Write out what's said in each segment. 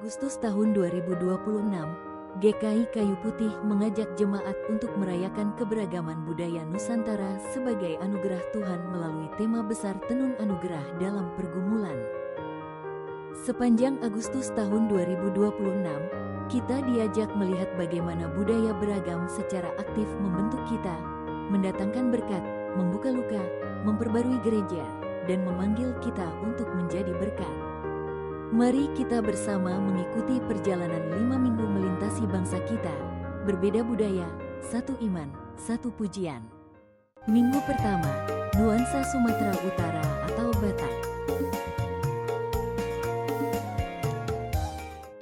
Agustus tahun 2026, GKI Kayu Putih mengajak jemaat untuk merayakan keberagaman budaya Nusantara sebagai anugerah Tuhan melalui tema besar Tenun Anugerah dalam Pergumulan. Sepanjang Agustus tahun 2026, kita diajak melihat bagaimana budaya beragam secara aktif membentuk kita, mendatangkan berkat, membuka luka, memperbarui gereja, dan memanggil kita untuk menjadi berkat. Mari kita bersama mengikuti perjalanan 5 minggu melintasi bangsa kita, berbeda budaya, satu iman, satu pujian. Minggu pertama, nuansa Sumatera Utara atau Batak.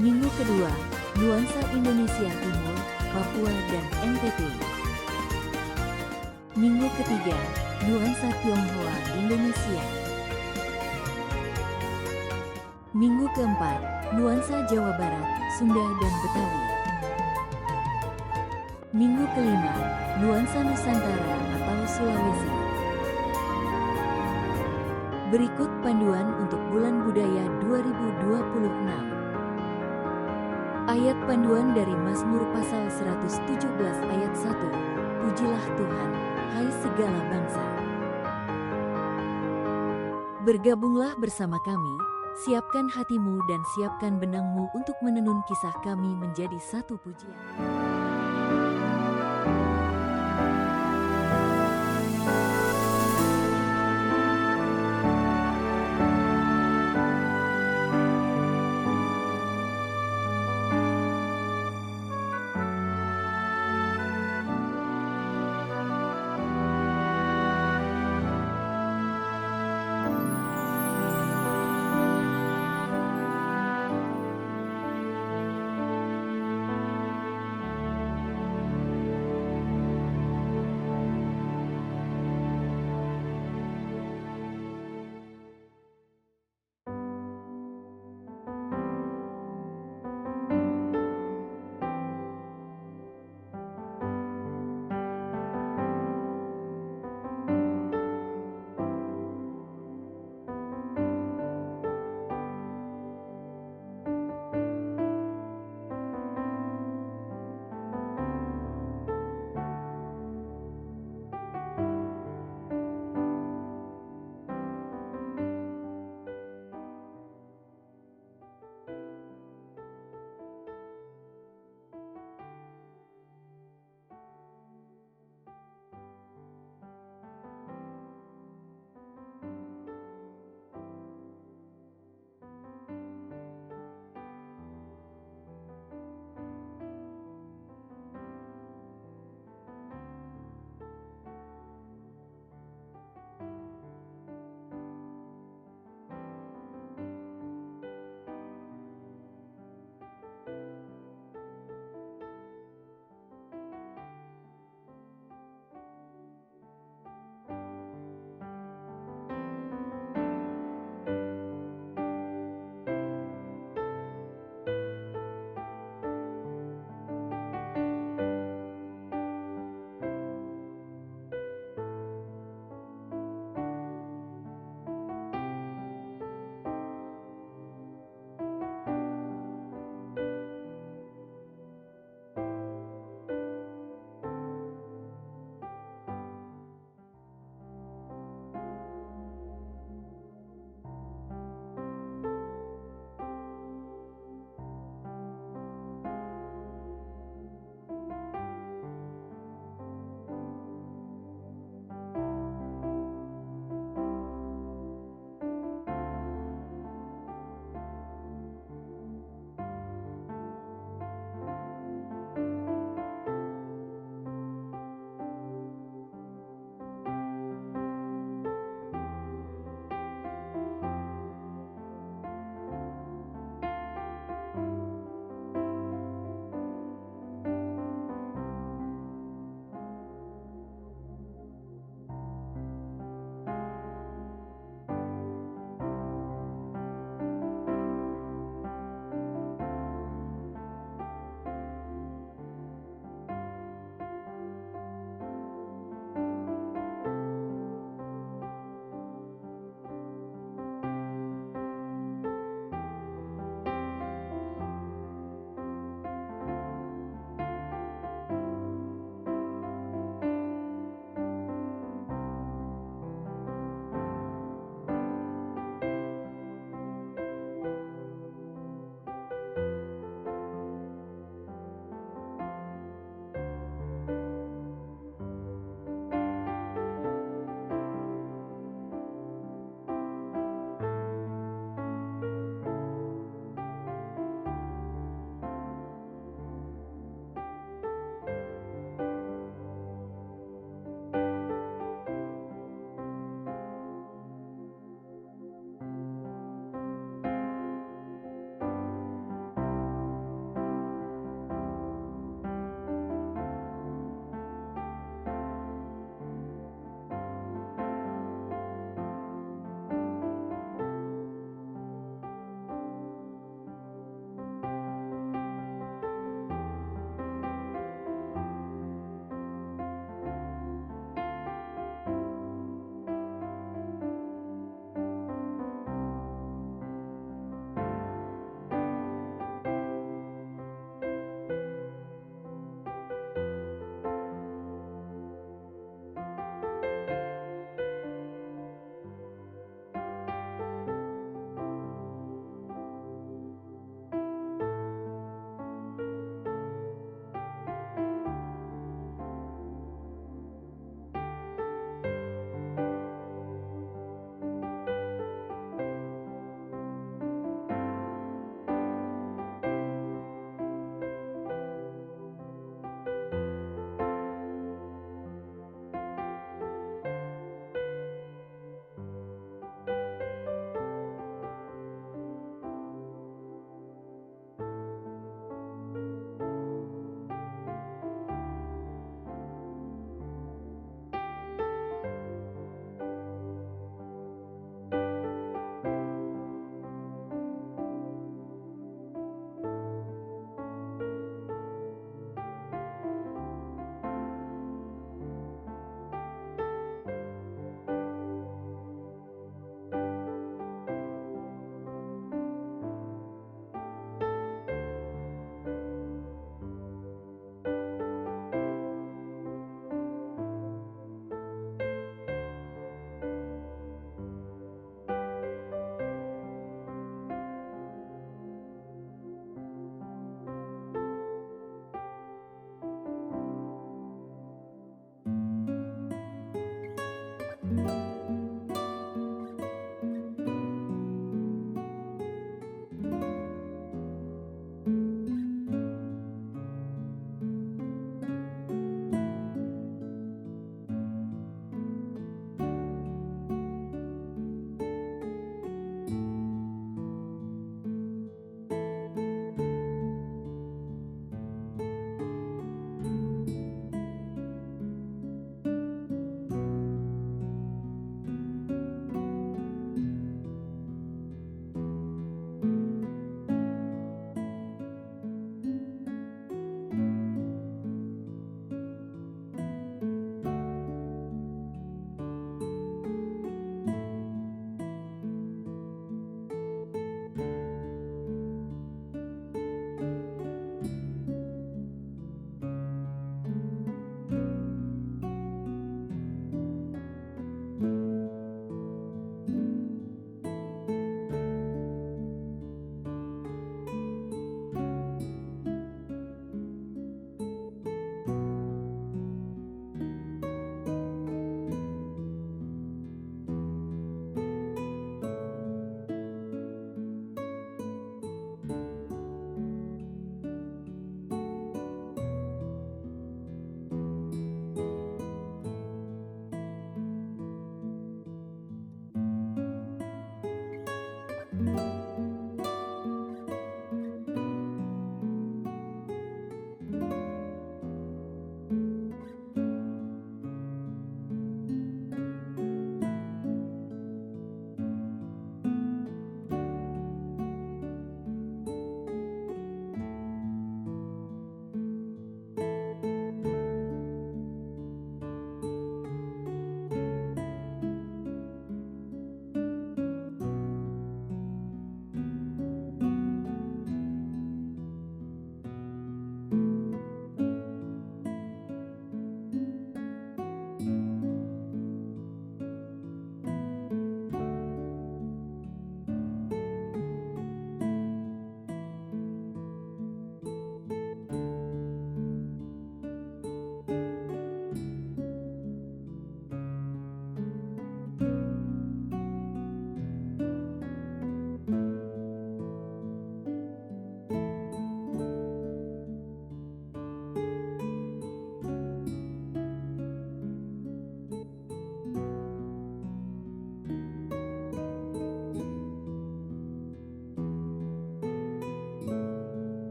Minggu kedua, nuansa Indonesia Timur, Papua dan NTT. Minggu ketiga, nuansa Tionghoa Indonesia. Minggu keempat, nuansa Jawa Barat, Sunda dan Betawi. Minggu kelima, nuansa Nusantara atau Sulawesi. Berikut panduan untuk Bulan Budaya 2026. Ayat panduan dari Mazmur pasal 117 ayat 1. Pujilah Tuhan, hai segala bangsa. Bergabunglah bersama kami. Siapkan hatimu dan siapkan benangmu untuk menenun kisah kami menjadi satu pujian.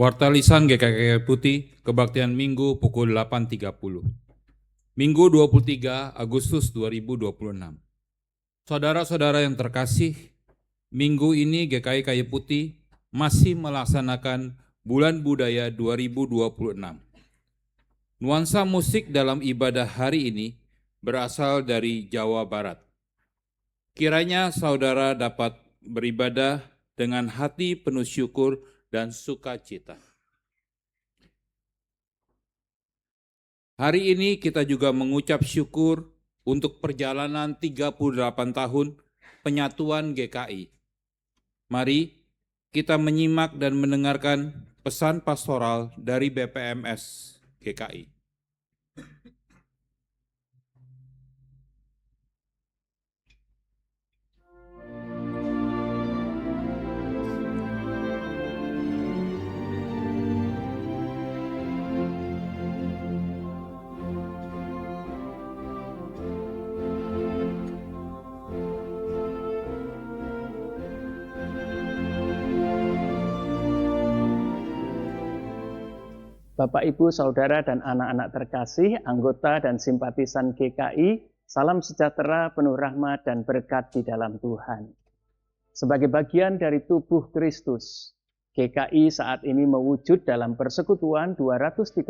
Warta Lisan GKI Putih, Kebaktian Minggu pukul 8.30. Minggu 23 Agustus 2026. Saudara-saudara yang terkasih, minggu ini GKI Kayu Putih masih melaksanakan Bulan Budaya 2026. Nuansa musik dalam ibadah hari ini berasal dari Jawa Barat. Kiranya saudara dapat beribadah dengan hati penuh syukur dan sukacita. Hari ini kita juga mengucap syukur untuk perjalanan 38 tahun penyatuan GKI. Mari kita menyimak dan mendengarkan pesan pastoral dari BPMS GKI. Bapak, Ibu, Saudara, dan anak-anak terkasih, anggota dan simpatisan GKI, salam sejahtera, penuh rahmat dan berkat di dalam Tuhan. Sebagai bagian dari tubuh Kristus, GKI saat ini mewujud dalam persekutuan 237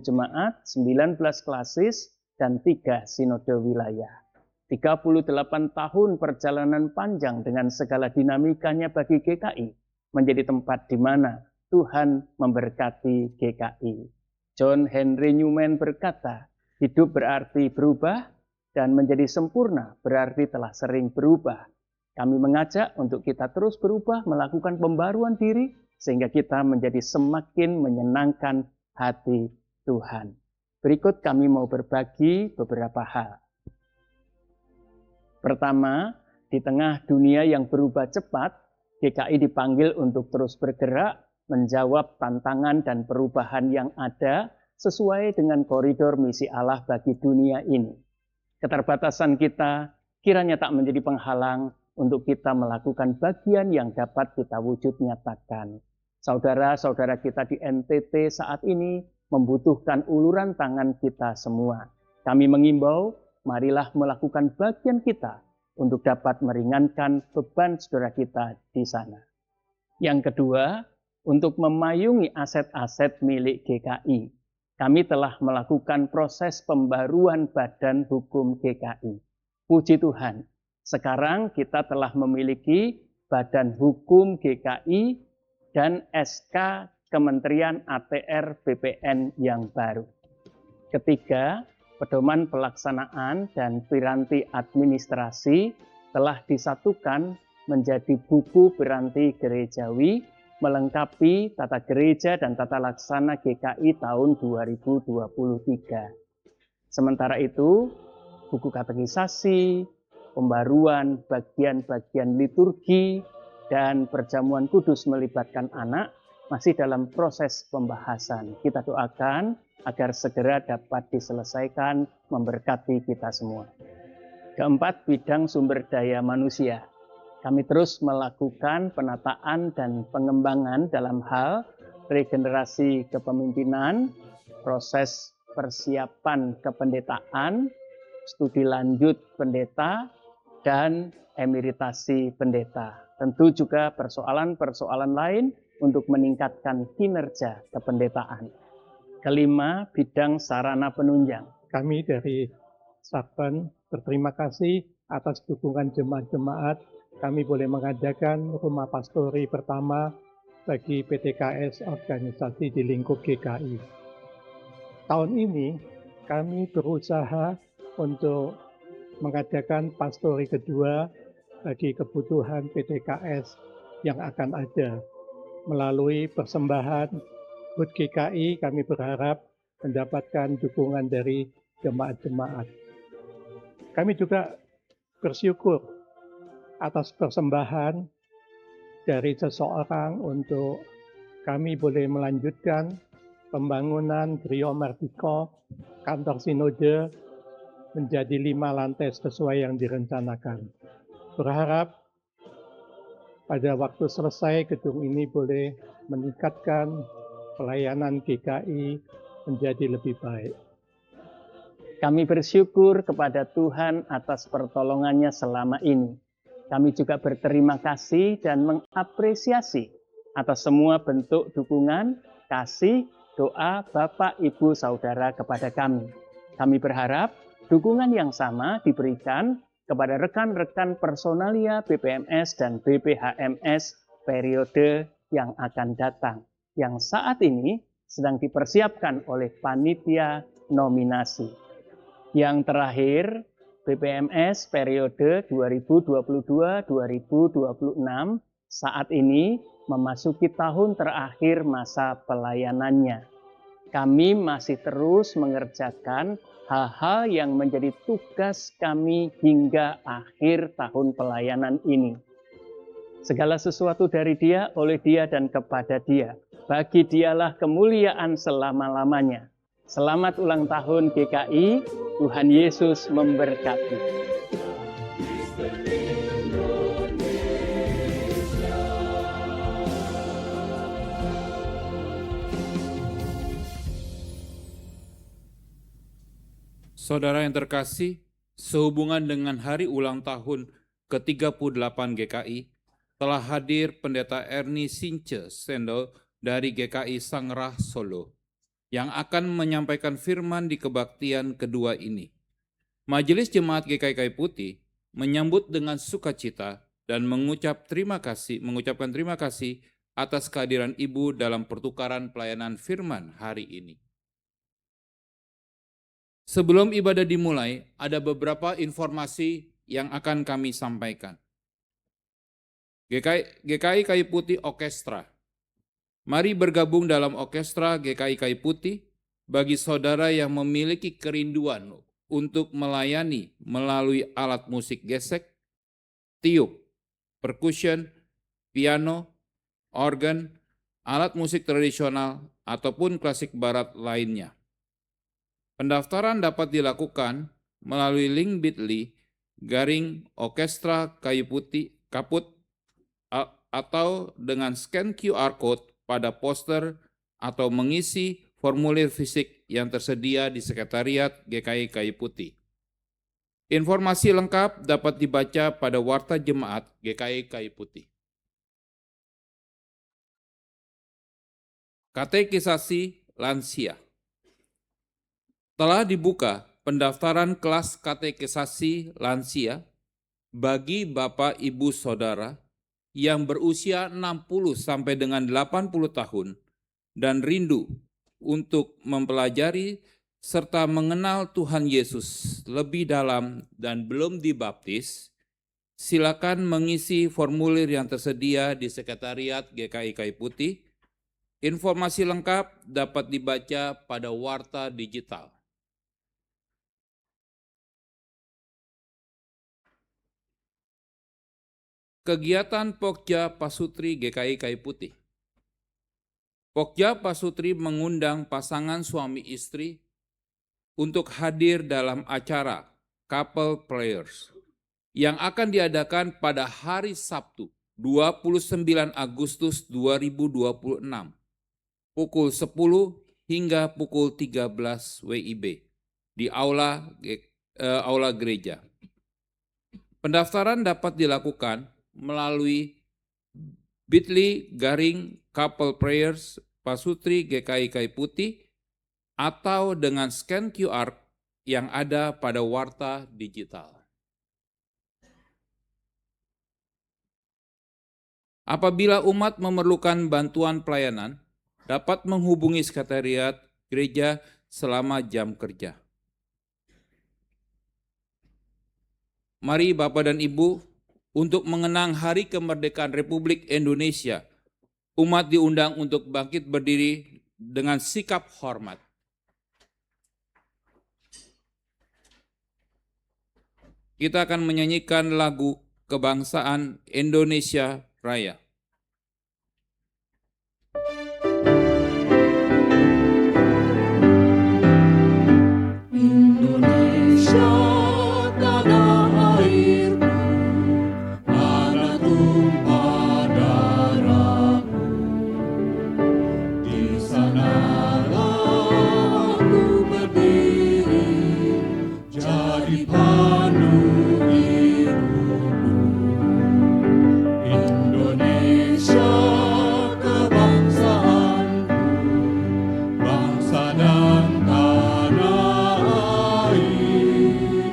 jemaat, 19 klasis, dan 3 sinode wilayah. 38 tahun perjalanan panjang dengan segala dinamikanya bagi GKI menjadi tempat di mana Tuhan memberkati GKI. John Henry Newman berkata, hidup berarti berubah dan menjadi sempurna berarti telah sering berubah. Kami mengajak untuk kita terus berubah, melakukan pembaruan diri sehingga kita menjadi semakin menyenangkan hati Tuhan. Berikut kami mau berbagi beberapa hal. Pertama, di tengah dunia yang berubah cepat, GKI dipanggil untuk terus bergerak, menjawab tantangan dan perubahan yang ada sesuai dengan koridor misi Allah bagi dunia ini. Keterbatasan kita kiranya tak menjadi penghalang untuk kita melakukan bagian yang dapat kita wujud nyatakan. Saudara-saudara kita di NTT saat ini membutuhkan uluran tangan kita semua. Kami mengimbau, marilah melakukan bagian kita untuk dapat meringankan beban saudara kita di sana. Yang kedua, untuk memayungi aset-aset milik GKI, kami telah melakukan proses pembaruan badan hukum GKI. Puji Tuhan, sekarang kita telah memiliki badan hukum GKI dan SK Kementerian ATR BPN yang baru. Ketiga, pedoman pelaksanaan dan piranti administrasi telah disatukan menjadi buku piranti gerejawi melengkapi tata gereja dan tata laksana GKI tahun 2023. Sementara itu, buku katekisasi, pembaruan bagian-bagian liturgi, dan perjamuan kudus melibatkan anak masih dalam proses pembahasan. Kita doakan agar segera dapat diselesaikan, memberkati kita semua. Keempat, bidang sumber daya manusia. Kami terus melakukan penataan dan pengembangan dalam hal regenerasi kepemimpinan, proses persiapan kependetaan, studi lanjut pendeta, dan emeritasi pendeta. Tentu juga persoalan-persoalan lain untuk meningkatkan kinerja kependetaan. Kelima, bidang sarana penunjang. Kami dari Sakben berterima kasih atas dukungan jemaat-jemaat. Kami boleh mengadakan rumah pastori pertama bagi PTKS organisasi di lingkup GKI. Tahun ini kami berusaha untuk mengadakan pastori kedua bagi kebutuhan PTKS yang akan ada. Melalui persembahan HUT GKI kami berharap mendapatkan dukungan dari jemaat-jemaat. Kami juga bersyukur atas persembahan dari seseorang untuk kami boleh melanjutkan pembangunan Griyo Martiko kantor sinode menjadi 5 lantai sesuai yang direncanakan. Berharap pada waktu selesai gedung ini boleh meningkatkan pelayanan GKI menjadi lebih baik. Kami bersyukur kepada Tuhan atas pertolongannya selama ini. Kami juga berterima kasih dan mengapresiasi atas semua bentuk dukungan, kasih, doa Bapak, Ibu, Saudara kepada kami. Kami berharap dukungan yang sama diberikan kepada rekan-rekan personalia BPMS dan BPHMS periode yang akan datang, yang saat ini sedang dipersiapkan oleh panitia nominasi. Yang terakhir, BPMS periode 2022-2026 saat ini memasuki tahun terakhir masa pelayanannya. Kami masih terus mengerjakan hal-hal yang menjadi tugas kami hingga akhir tahun pelayanan ini. Segala sesuatu dari Dia, oleh Dia, dan kepada Dia. Bagi Dialah kemuliaan selama-lamanya. Selamat ulang tahun GKI, Tuhan Yesus memberkati. Saudara yang terkasih, sehubungan dengan hari ulang tahun ke-38 GKI, telah hadir Pendeta Ernie Sinche Sendol dari GKI Sangrah Solo, yang akan menyampaikan firman di kebaktian kedua ini. Majelis Jemaat GKI Kayu Putih menyambut dengan sukacita dan mengucapkan terima kasih atas kehadiran Ibu dalam pertukaran pelayanan firman hari ini. Sebelum ibadah dimulai, ada beberapa informasi yang akan kami sampaikan. GKI Kayu Putih Orkestra. Mari bergabung dalam orkestra GKI Kayu Putih bagi saudara yang memiliki kerinduan untuk melayani melalui alat musik gesek, tiup, percussion, piano, organ, alat musik tradisional, ataupun klasik barat lainnya. Pendaftaran dapat dilakukan melalui link bit.ly/orkestra kayu putih kaput atau dengan scan QR code pada poster atau mengisi formulir fisik yang tersedia di Sekretariat GKI Kayu Putih. Informasi lengkap dapat dibaca pada Warta Jemaat GKI Kayu Putih. Katekisasi lansia. Telah dibuka pendaftaran kelas katekisasi lansia bagi Bapak Ibu Saudara yang berusia 60 sampai dengan 80 tahun dan rindu untuk mempelajari serta mengenal Tuhan Yesus lebih dalam dan belum dibaptis, silakan mengisi formulir yang tersedia di Sekretariat GKI Kayu Putih. Informasi lengkap dapat dibaca pada Warta Digital. Kegiatan Pokja Pasutri GKI Kayu Putih. Pokja Pasutri mengundang pasangan suami istri untuk hadir dalam acara Couple Prayers yang akan diadakan pada hari Sabtu 29 Agustus 2026 pukul 10 hingga pukul 13 WIB di aula gereja. Pendaftaran dapat dilakukan melalui bit.ly/couple prayers Pasutri GKI Kayu Putih atau dengan scan QR yang ada pada Warta Digital. Apabila umat memerlukan bantuan pelayanan, dapat menghubungi Sekretariat Gereja selama jam kerja. Mari Bapak dan Ibu, untuk mengenang Hari Kemerdekaan Republik Indonesia, umat diundang untuk bangkit berdiri dengan sikap hormat. Kita akan menyanyikan lagu kebangsaan Indonesia Raya. Indonesia tanah airku, tanah tumpah Indonesia kebangsaanku, bangsa dan tanah air.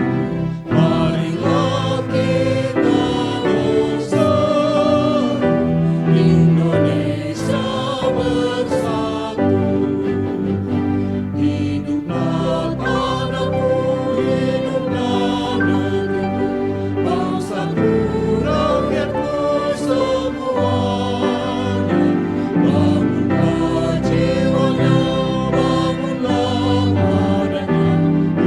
Marilah kita bersatu, Indonesia bersatu. Hiduplah tanahku, hiduplah negeriku, bangsaku, rakyatku semuanya. Bangunlah jiwanya, bangunlah badannya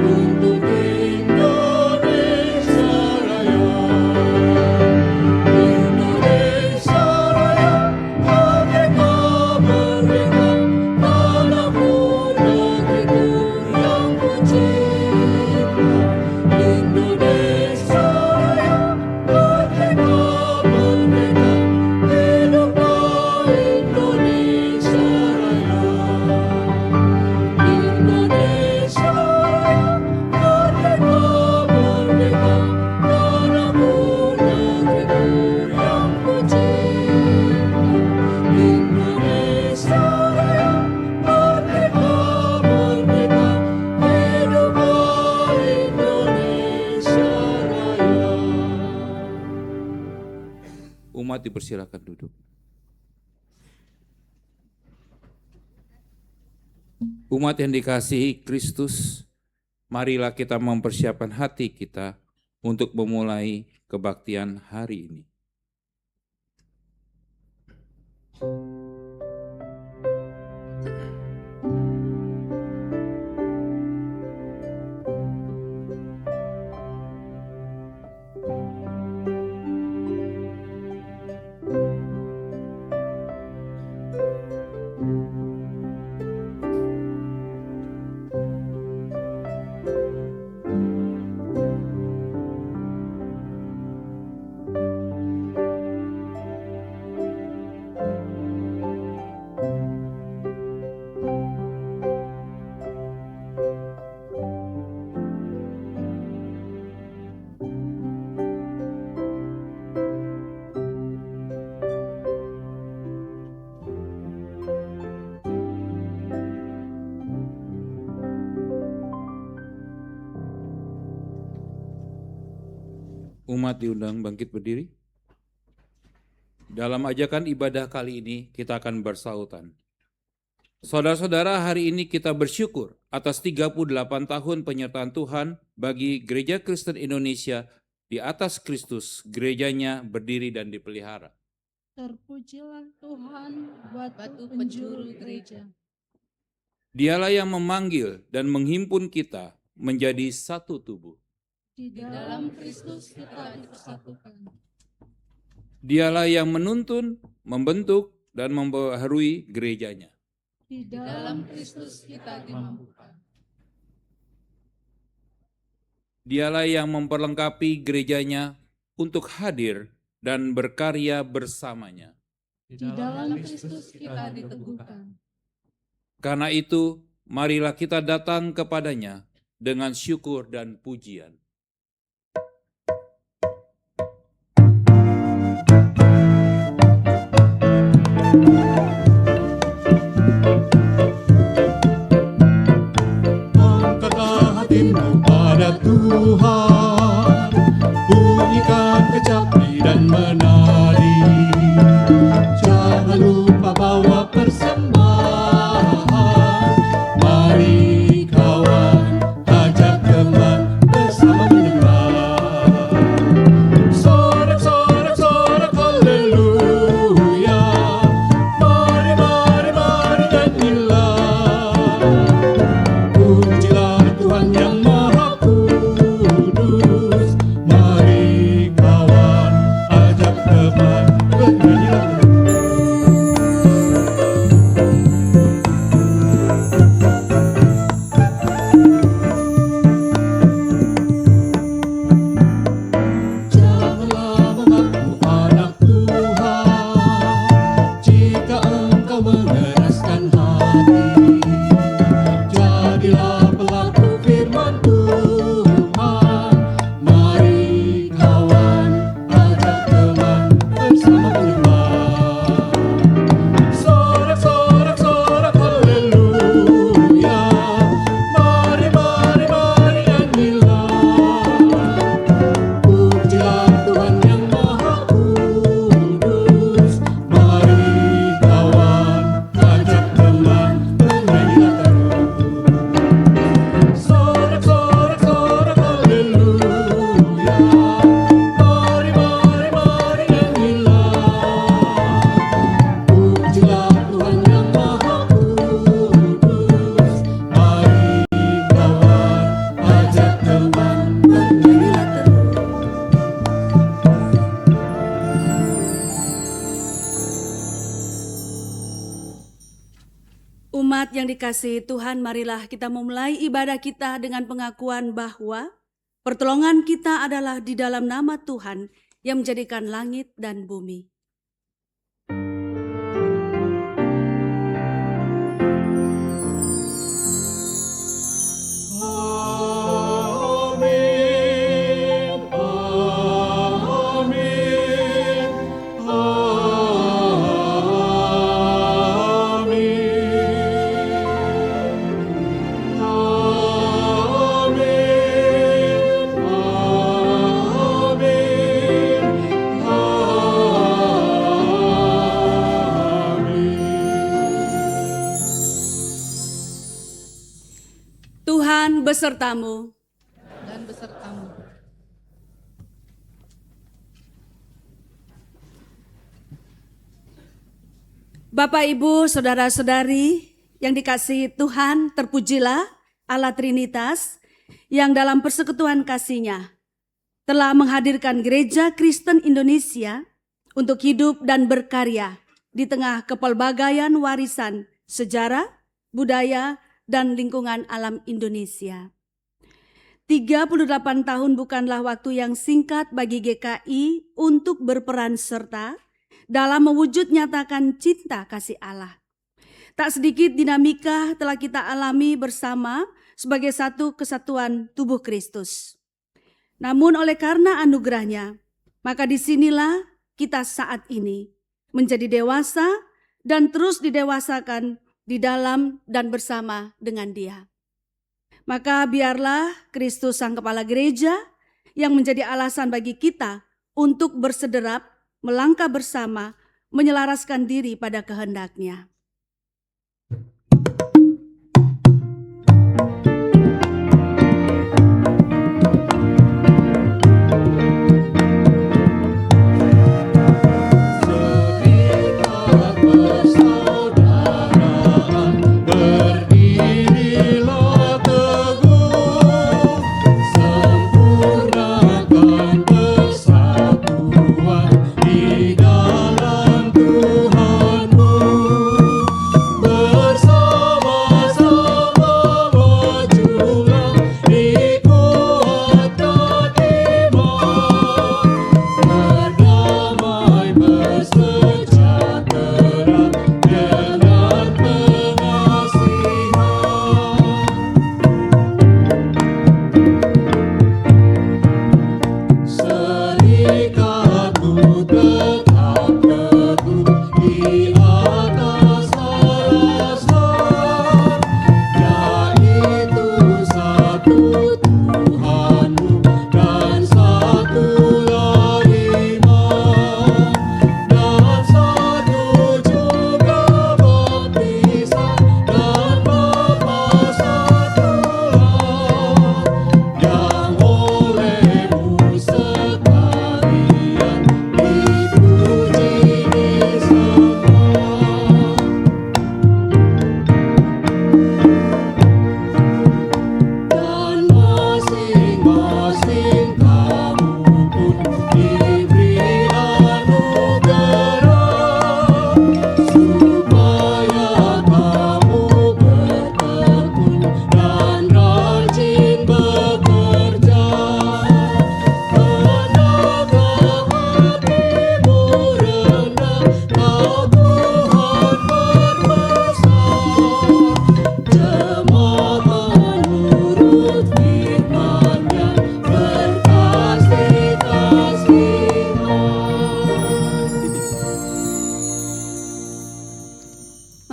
untuk Indonesia Raya. Indonesia Raya, merdeka, merdeka, tanahku, negeriku yang kucinta. Indonesia Raya, merdeka, merdeka, hiduplah Indonesia Raya. Indonesia Raya, merdeka, merdeka, tanahku, negeriku yang kucinta. Indonesia Raya, merdeka, merdeka, hiduplah Indonesia Raya. Umat dipersilakan duduk. Umat yang dikasihi Kristus, marilah kita mempersiapkan hati kita untuk memulai kebaktian hari ini. Umat diundang bangkit berdiri. Dalam ajakan ibadah kali ini kita akan bersautan. Saudara-saudara, hari ini kita bersyukur atas 38 tahun penyertaan Tuhan bagi Gereja Kristen Indonesia. Di atas Kristus, gerejanya berdiri dan dipelihara. Terpujilah Tuhan, batu penjuru gereja. Dialah yang memanggil dan menghimpun kita menjadi satu tubuh. Di dalam Kristus kita dipersatukan. Dialah yang menuntun, membentuk, dan membaharui gerejanya. Di dalam Kristus kita dimampukan. Dialah yang memperlengkapi gerejanya untuk hadir dan berkarya bersamanya. Di dalam Kristus kita diteguhkan. Karena itu, marilah kita datang kepadanya dengan syukur dan pujian. Angkatlah hatimu pada Tuhan, bunyikan kecapi dan menari. Jangan lupa bawa persembahan. Mari kawan, ajak teman bersama menyembah. Sorak-sorak haleluya. Mari, mari, mari nyanyilah. Pujilah Tuhan yang Maha Kudus. jemaat yang dikasihi Tuhan, marilah kita memulai ibadah kita dengan pengakuan bahwa pertolongan kita adalah di dalam nama Tuhan yang menjadikan langit dan bumi. Tuhan besertamu. Dan besertamu. Bapak, Ibu, Saudara-saudari yang dikasihi Tuhan, terpujilah Allah Trinitas yang dalam persekutuan kasih-Nya telah menghadirkan Gereja Kristen Indonesia untuk hidup dan berkarya di tengah kepelbagaian warisan sejarah, budaya, dan lingkungan alam Indonesia. 38 tahun bukanlah waktu yang singkat bagi GKI untuk berperan serta dalam mewujud nyatakan cinta kasih Allah. Tak sedikit dinamika telah kita alami bersama sebagai satu kesatuan tubuh Kristus. Namun oleh karena anugerahnya, maka disinilah kita saat ini menjadi dewasa dan terus didewasakan di dalam dan bersama dengan Dia. Maka biarlah Kristus Sang Kepala Gereja yang menjadi alasan bagi kita untuk bersederap, melangkah bersama, menyelaraskan diri pada kehendak-Nya.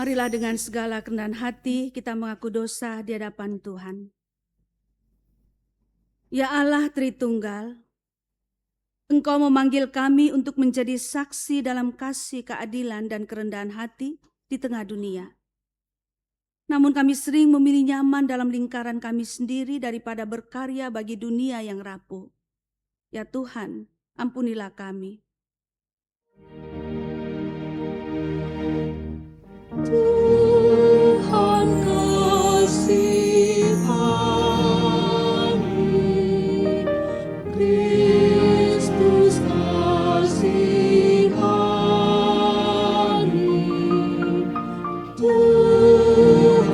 Marilah dengan segala kerendahan hati kita mengaku dosa di hadapan Tuhan. Ya Allah Tritunggal, Engkau memanggil kami untuk menjadi saksi dalam kasih, keadilan, dan kerendahan hati di tengah dunia. Namun kami sering memilih nyaman dalam lingkaran kami sendiri daripada berkarya bagi dunia yang rapuh. Ya Tuhan, ampunilah kami. Tuhan kasihani, Kristus kasihani, Tuhan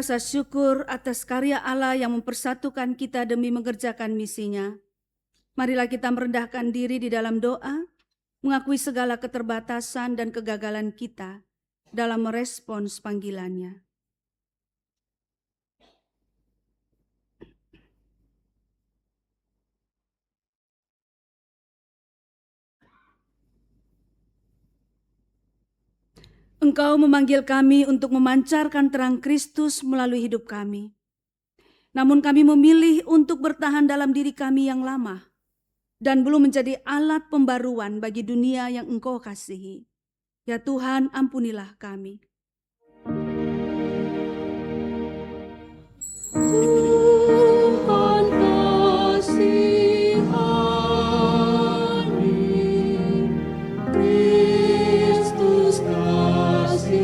rasa syukur atas karya Allah yang mempersatukan kita demi mengerjakan misinya. Marilah kita merendahkan diri di dalam doa, mengakui segala keterbatasan dan kegagalan kita dalam merespons panggilannya. Engkau memanggil kami untuk memancarkan terang Kristus melalui hidup kami. Namun kami memilih untuk bertahan dalam diri kami yang lama dan belum menjadi alat pembaruan bagi dunia yang Engkau kasihi. Ya Tuhan, ampunilah kami. Tuhan kasihani, Kristus kasihani,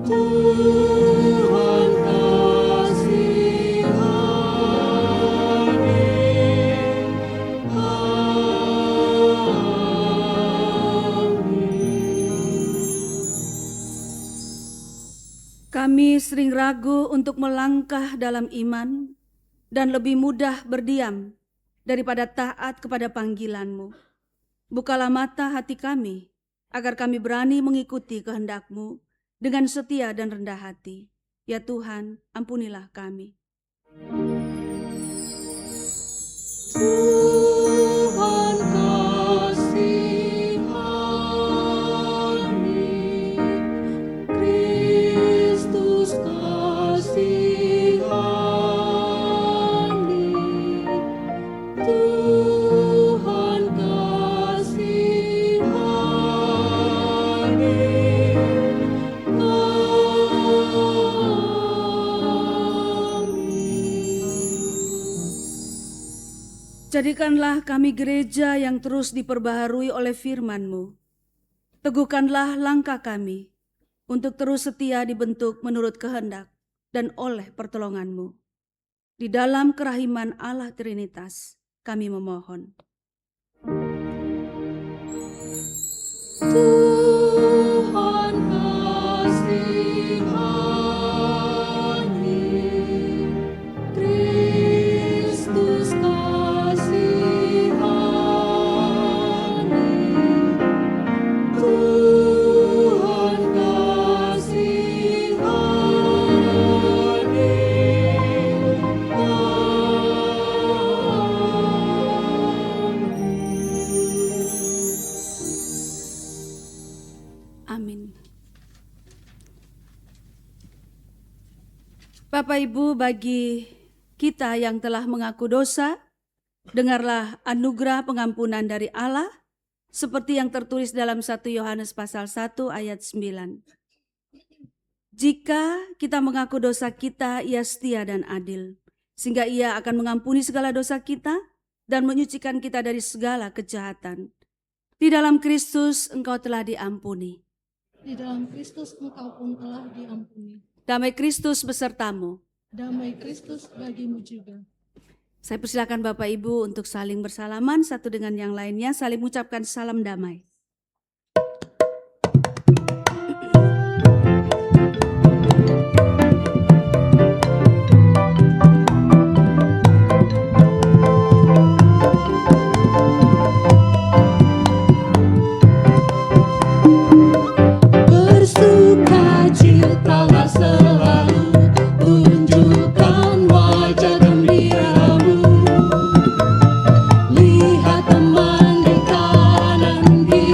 Tuhan kasihani, Kami sering ragu untuk melangkah dalam iman dan lebih mudah berdiam daripada taat kepada panggilan-Mu. Bukalah mata hati kami, agar kami berani mengikuti kehendak-Mu dengan setia dan rendah hati. Ya Tuhan, ampunilah kami. Tuhan kasihani, Kristus kasihani, Tuhan kasihani, Jadikanlah kami gereja yang terus diperbaharui oleh firman-Mu. Teguhkanlah langkah kami untuk terus setia dibentuk menurut kehendak dan oleh pertolongan-Mu. Di dalam kerahiman Allah Trinitas kami memohon. Tuhan kasihani, Kristus kasihani, Tuhan kasihani, Amin. Bapak Ibu, bagi kita yang telah mengaku dosa, dengarlah anugerah pengampunan dari Allah seperti yang tertulis dalam 1 Yohanes pasal 1 ayat 9. Jika kita mengaku dosa kita, Ia setia dan adil, sehingga Ia akan mengampuni segala dosa kita dan menyucikan kita dari segala kejahatan. Di dalam Kristus engkau telah diampuni. Di dalam Kristus engkau pun telah diampuni. Damai Kristus besertamu. Damai Kristus bagimu juga. Saya persilakan Bapak Ibu untuk saling bersalaman satu dengan yang lainnya, saling mengucapkan salam damai. Bersukacitalah selalu, tunjukkan wajah gembiramu. Lihat teman di kanan, di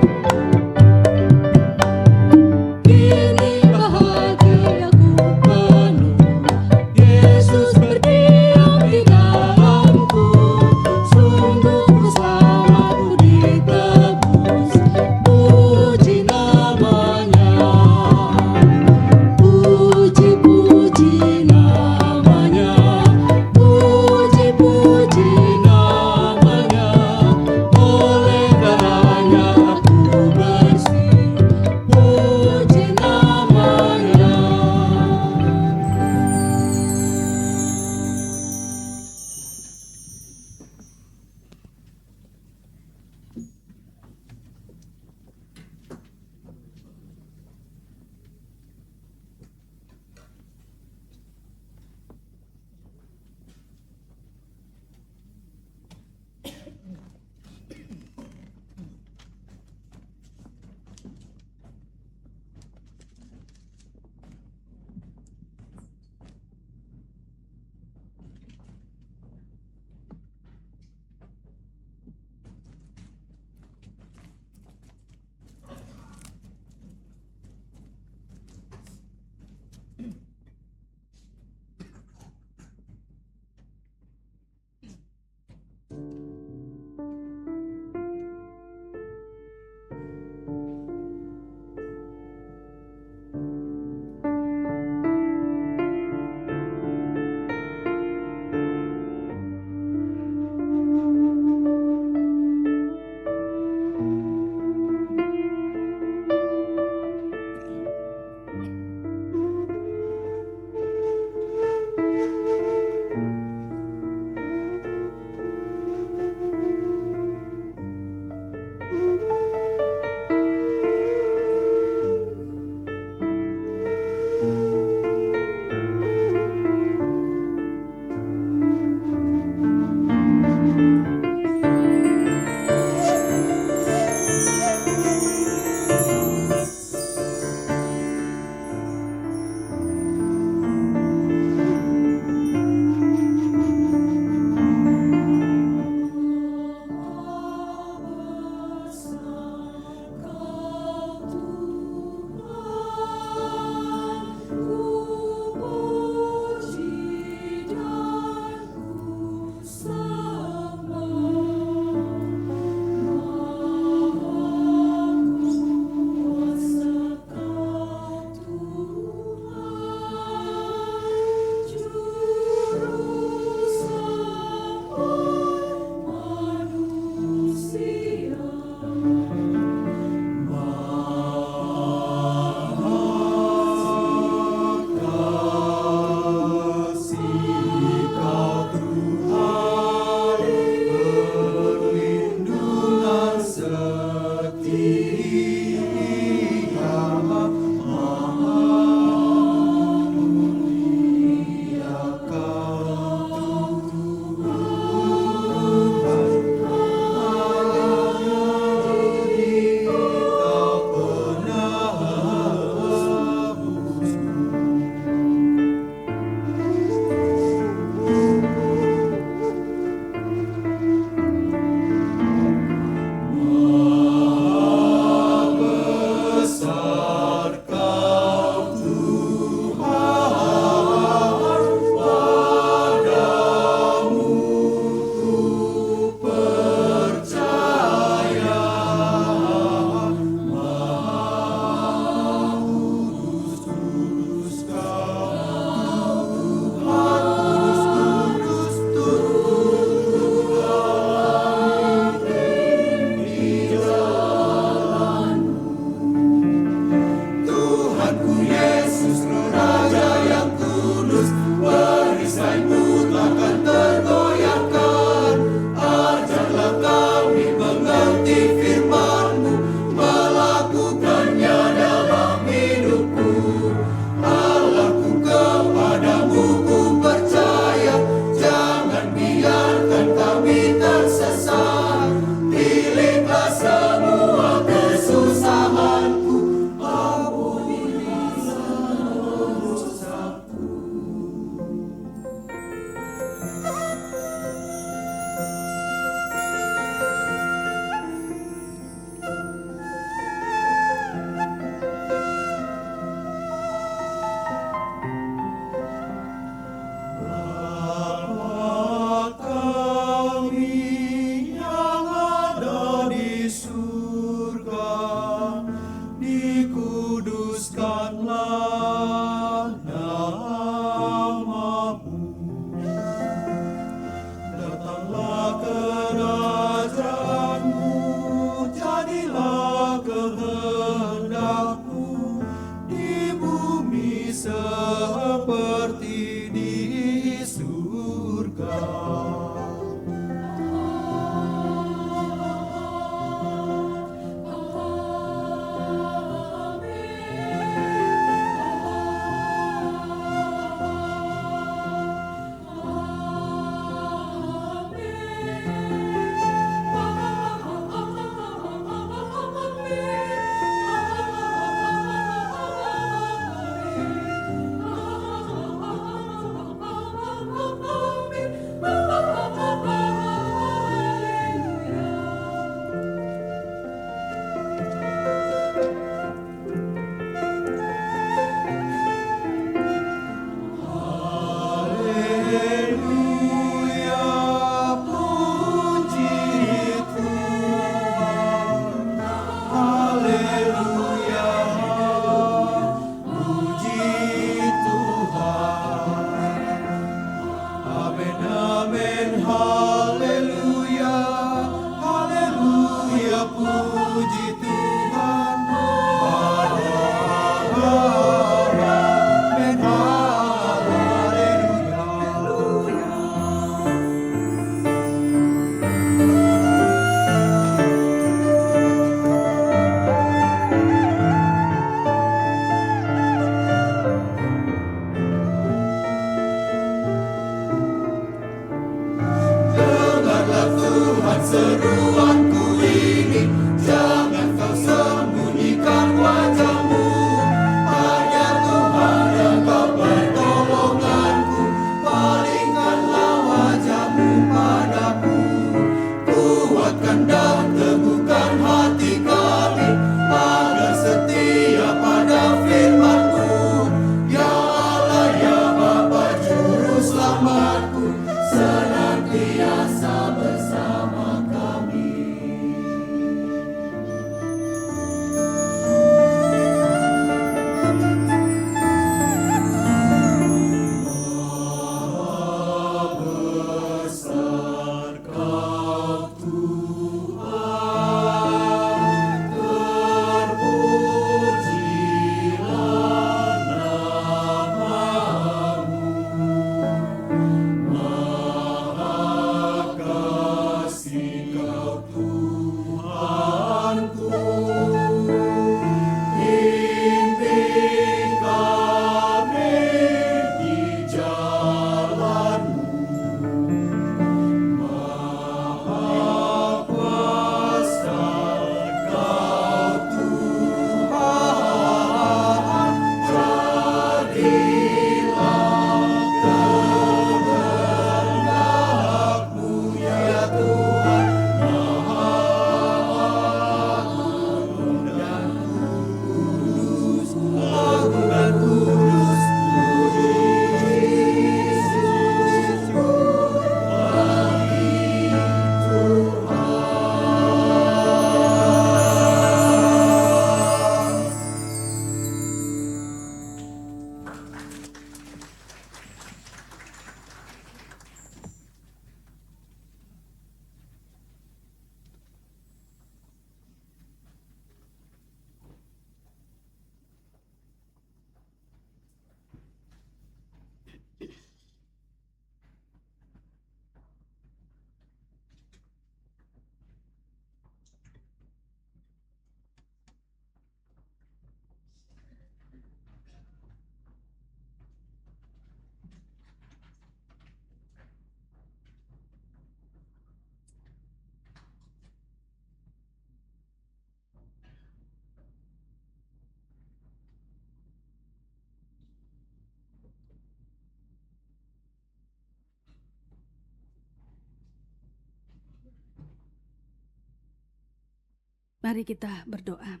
Mari kita berdoa.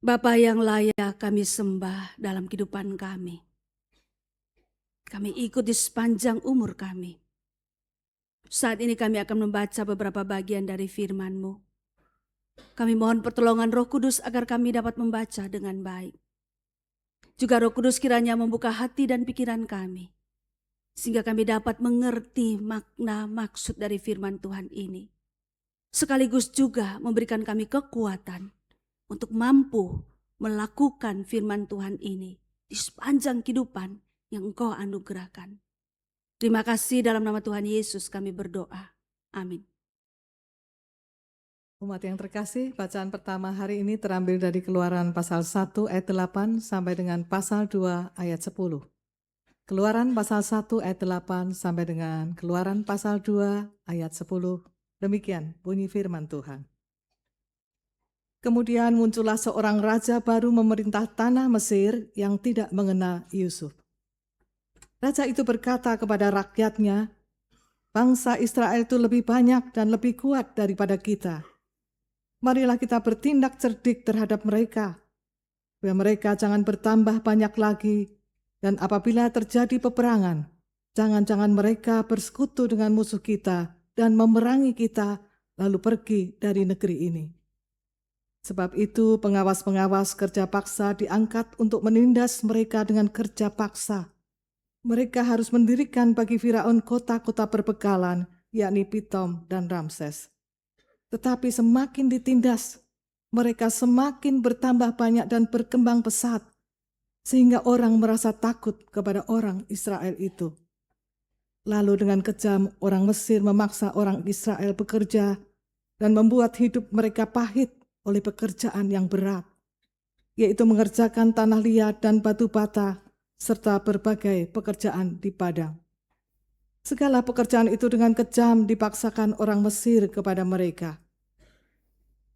Bapa yang layak kami sembah dalam kehidupan kami. Kami ikuti sepanjang umur kami. Saat ini kami akan membaca beberapa bagian dari firman-Mu. Kami mohon pertolongan Roh Kudus agar kami dapat membaca dengan baik. Juga Roh Kudus kiranya membuka hati dan pikiran kami, sehingga kami dapat mengerti makna maksud dari firman Tuhan ini. Sekaligus juga memberikan kami kekuatan untuk mampu melakukan firman Tuhan ini di sepanjang kehidupan yang Engkau anugerahkan. Terima kasih, dalam nama Tuhan Yesus kami berdoa. Amin. Umat yang terkasih, bacaan pertama hari ini terambil dari Keluaran pasal 1 ayat 8 sampai dengan pasal 2 ayat 10. Keluaran pasal 1 ayat 8 sampai dengan Keluaran pasal 2 ayat 10. Demikian bunyi firman Tuhan. Kemudian muncullah seorang raja baru memerintah tanah Mesir yang tidak mengenal Yusuf. Raja itu berkata kepada rakyatnya, "Bangsa Israel itu lebih banyak dan lebih kuat daripada kita. Marilah kita bertindak cerdik terhadap mereka, supaya mereka jangan bertambah banyak lagi, dan apabila terjadi peperangan, jangan-jangan mereka bersekutu dengan musuh kita dan memerangi kita, lalu pergi dari negeri ini. Sebab itu pengawas-pengawas kerja paksa diangkat untuk menindas mereka dengan kerja paksa. Mereka harus mendirikan bagi Firaun kota-kota perbekalan, yakni Pitom dan Ramses. Tetapi semakin ditindas, mereka semakin bertambah banyak dan berkembang pesat, sehingga orang merasa takut kepada orang Israel itu. Lalu dengan kejam orang Mesir memaksa orang Israel bekerja dan membuat hidup mereka pahit oleh pekerjaan yang berat, yaitu mengerjakan tanah liat dan batu bata, serta berbagai pekerjaan di padang. Segala pekerjaan itu dengan kejam dipaksakan orang Mesir kepada mereka.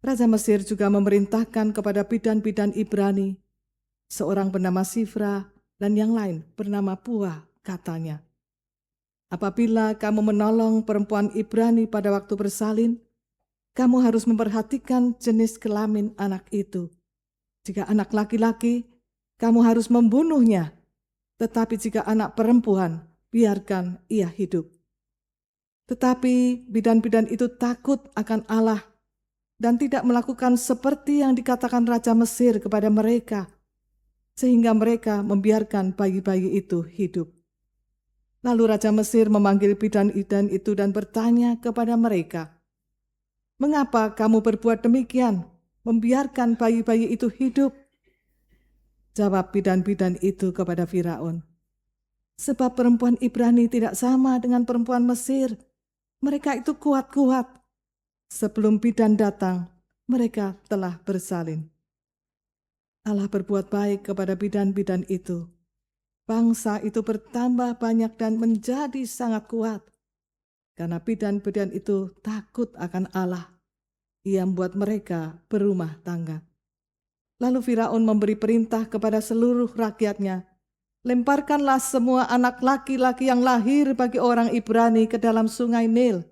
Raja Mesir juga memerintahkan kepada bidan-bidan Ibrani, seorang bernama Sifra dan yang lain bernama Pua, katanya, "Apabila kamu menolong perempuan Ibrani pada waktu bersalin, kamu harus memperhatikan jenis kelamin anak itu. Jika anak laki-laki, kamu harus membunuhnya. Tetapi jika anak perempuan, biarkan ia hidup." Tetapi bidan-bidan itu takut akan Allah dan tidak melakukan seperti yang dikatakan Raja Mesir kepada mereka, sehingga mereka membiarkan bayi-bayi itu hidup. Lalu Raja Mesir memanggil bidan-bidan itu dan bertanya kepada mereka, "Mengapa kamu berbuat demikian, membiarkan bayi-bayi itu hidup?" Jawab bidan-bidan itu kepada Firaun, "Sebab perempuan Ibrani tidak sama dengan perempuan Mesir. Mereka itu kuat-kuat. Sebelum bidan datang, mereka telah bersalin." Allah berbuat baik kepada bidan-bidan itu. Bangsa itu bertambah banyak dan menjadi sangat kuat. Karena bidan-bidan itu takut akan Allah, Ia membuat mereka berumah tangga. Lalu Firaun memberi perintah kepada seluruh rakyatnya, "Lemparkanlah semua anak laki-laki yang lahir bagi orang Ibrani ke dalam sungai Nil,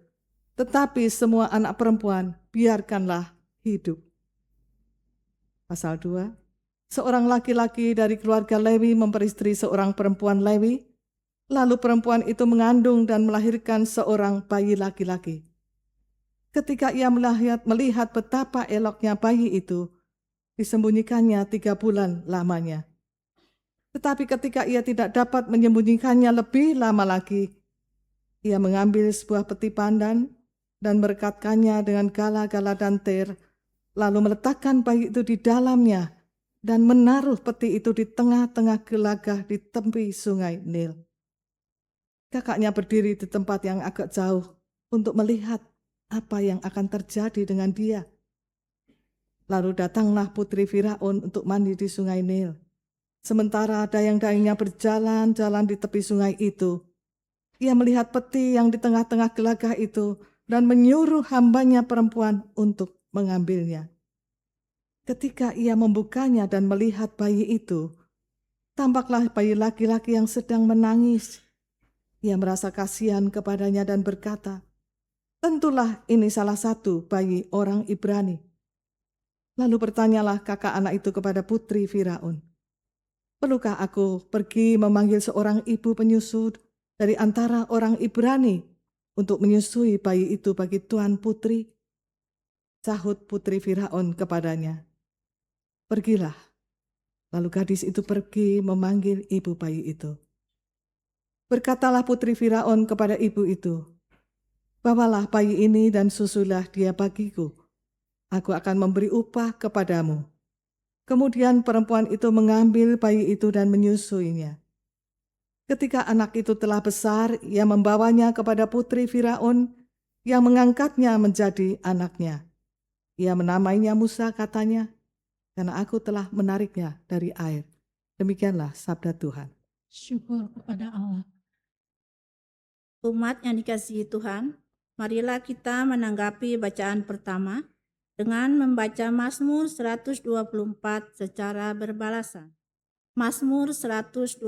tetapi semua anak perempuan biarkanlah hidup." Pasal 2. Seorang laki-laki dari keluarga Lewi memperistri seorang perempuan Lewi, lalu perempuan itu mengandung dan melahirkan seorang bayi laki-laki. Ketika ia melihat betapa eloknya bayi itu, disembunyikannya 3 bulan lamanya. Tetapi ketika ia tidak dapat menyembunyikannya lebih lama lagi, ia mengambil sebuah peti pandan dan merekatkannya dengan gala-gala dan tir, lalu meletakkan bayi itu di dalamnya dan menaruh peti itu di tengah-tengah gelagah di tepi sungai Nil. Kakaknya berdiri di tempat yang agak jauh untuk melihat apa yang akan terjadi dengan dia. Lalu datanglah putri Firaun untuk mandi di sungai Nil. Sementara dayang-dayangnya berjalan-jalan di tepi sungai itu, ia melihat peti yang di tengah-tengah gelagah itu dan menyuruh hambanya perempuan untuk mengambilnya. Ketika ia membukanya dan melihat bayi itu, tampaklah bayi laki-laki yang sedang menangis. Ia merasa kasihan kepadanya dan berkata, tentulah ini salah satu bayi orang Ibrani. Lalu bertanyalah kakak anak itu kepada putri Firaun, perlukah aku pergi memanggil seorang ibu penyusu dari antara orang Ibrani untuk menyusui bayi itu bagi tuan putri? Sahut putri Firaun kepadanya, pergilah. Lalu gadis itu pergi memanggil ibu bayi itu. Berkatalah putri Firaun kepada ibu itu, bawalah bayi ini dan susulah dia bagiku. Aku akan memberi upah kepadamu. Kemudian perempuan itu mengambil bayi itu dan menyusuinya. Ketika anak itu telah besar, ia membawanya kepada putri Firaun yang mengangkatnya menjadi anaknya. Ia menamainya Musa, katanya, karena aku telah menariknya dari air. Demikianlah sabda Tuhan. Syukur kepada Allah. Umat yang dikasihi Tuhan, marilah kita menanggapi bacaan pertama dengan membaca Mazmur 124 secara berbalasan. Mazmur 124.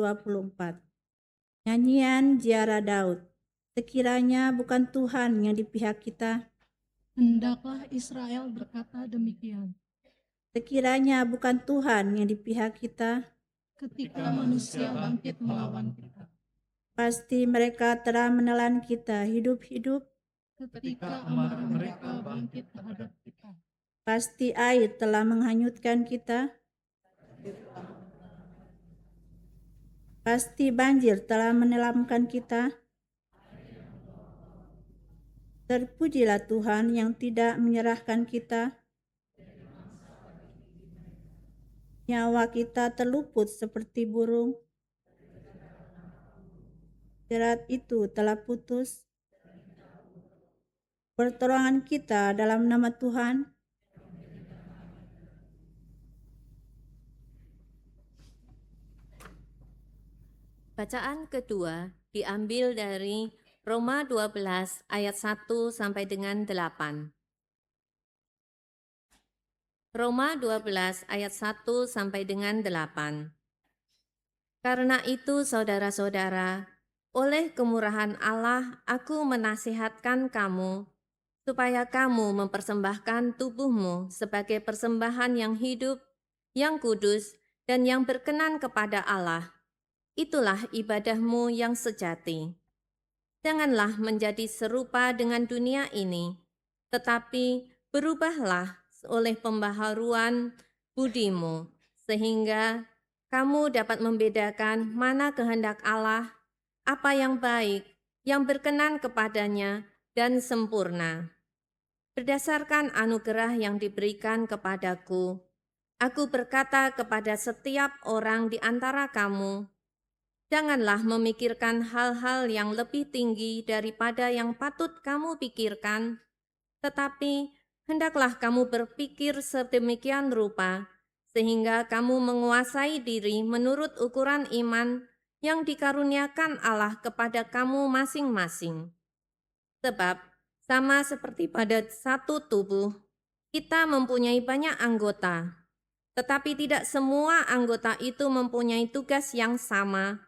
Nyanyian Ziarah Daud. Sekiranya bukan Tuhan yang di pihak kita, Hendaklah Israel berkata demikian. sekiranya bukan Tuhan yang di pihak kita, Ketika manusia bangkit melawan kita. pasti mereka telah menelan kita hidup-hidup. Ketika amarah mereka bangkit terhadap kita. Pasti air telah menghanyutkan kita. Pasti banjir telah menelamkan kita. Terpujilah Tuhan yang tidak menyerahkan kita. Nyawa kita terluput seperti burung. Jerat itu telah putus. Pertolongan kita dalam nama Tuhan. Bacaan kedua diambil dari Roma 12 ayat 1 sampai dengan 8. Roma 12 ayat 1 sampai dengan 8. Karena itu saudara-saudara, oleh kemurahan Allah aku menasihatkan kamu, supaya kamu mempersembahkan tubuhmu sebagai persembahan yang hidup, yang kudus, dan yang berkenan kepada Allah. Itulah ibadahmu yang sejati. Janganlah menjadi serupa dengan dunia ini, tetapi berubahlah oleh pembaharuan budimu, sehingga kamu dapat membedakan mana kehendak Allah, apa yang baik, yang berkenan kepadanya, dan sempurna. Berdasarkan anugerah yang diberikan kepadaku, aku berkata kepada setiap orang di antara kamu, janganlah memikirkan hal-hal yang lebih tinggi daripada yang patut kamu pikirkan, tetapi hendaklah kamu berpikir sedemikian rupa, sehingga kamu menguasai diri menurut ukuran iman yang dikaruniakan Allah kepada kamu masing-masing. Sebab, sama seperti pada satu tubuh, kita mempunyai banyak anggota, tetapi tidak semua anggota itu mempunyai tugas yang sama.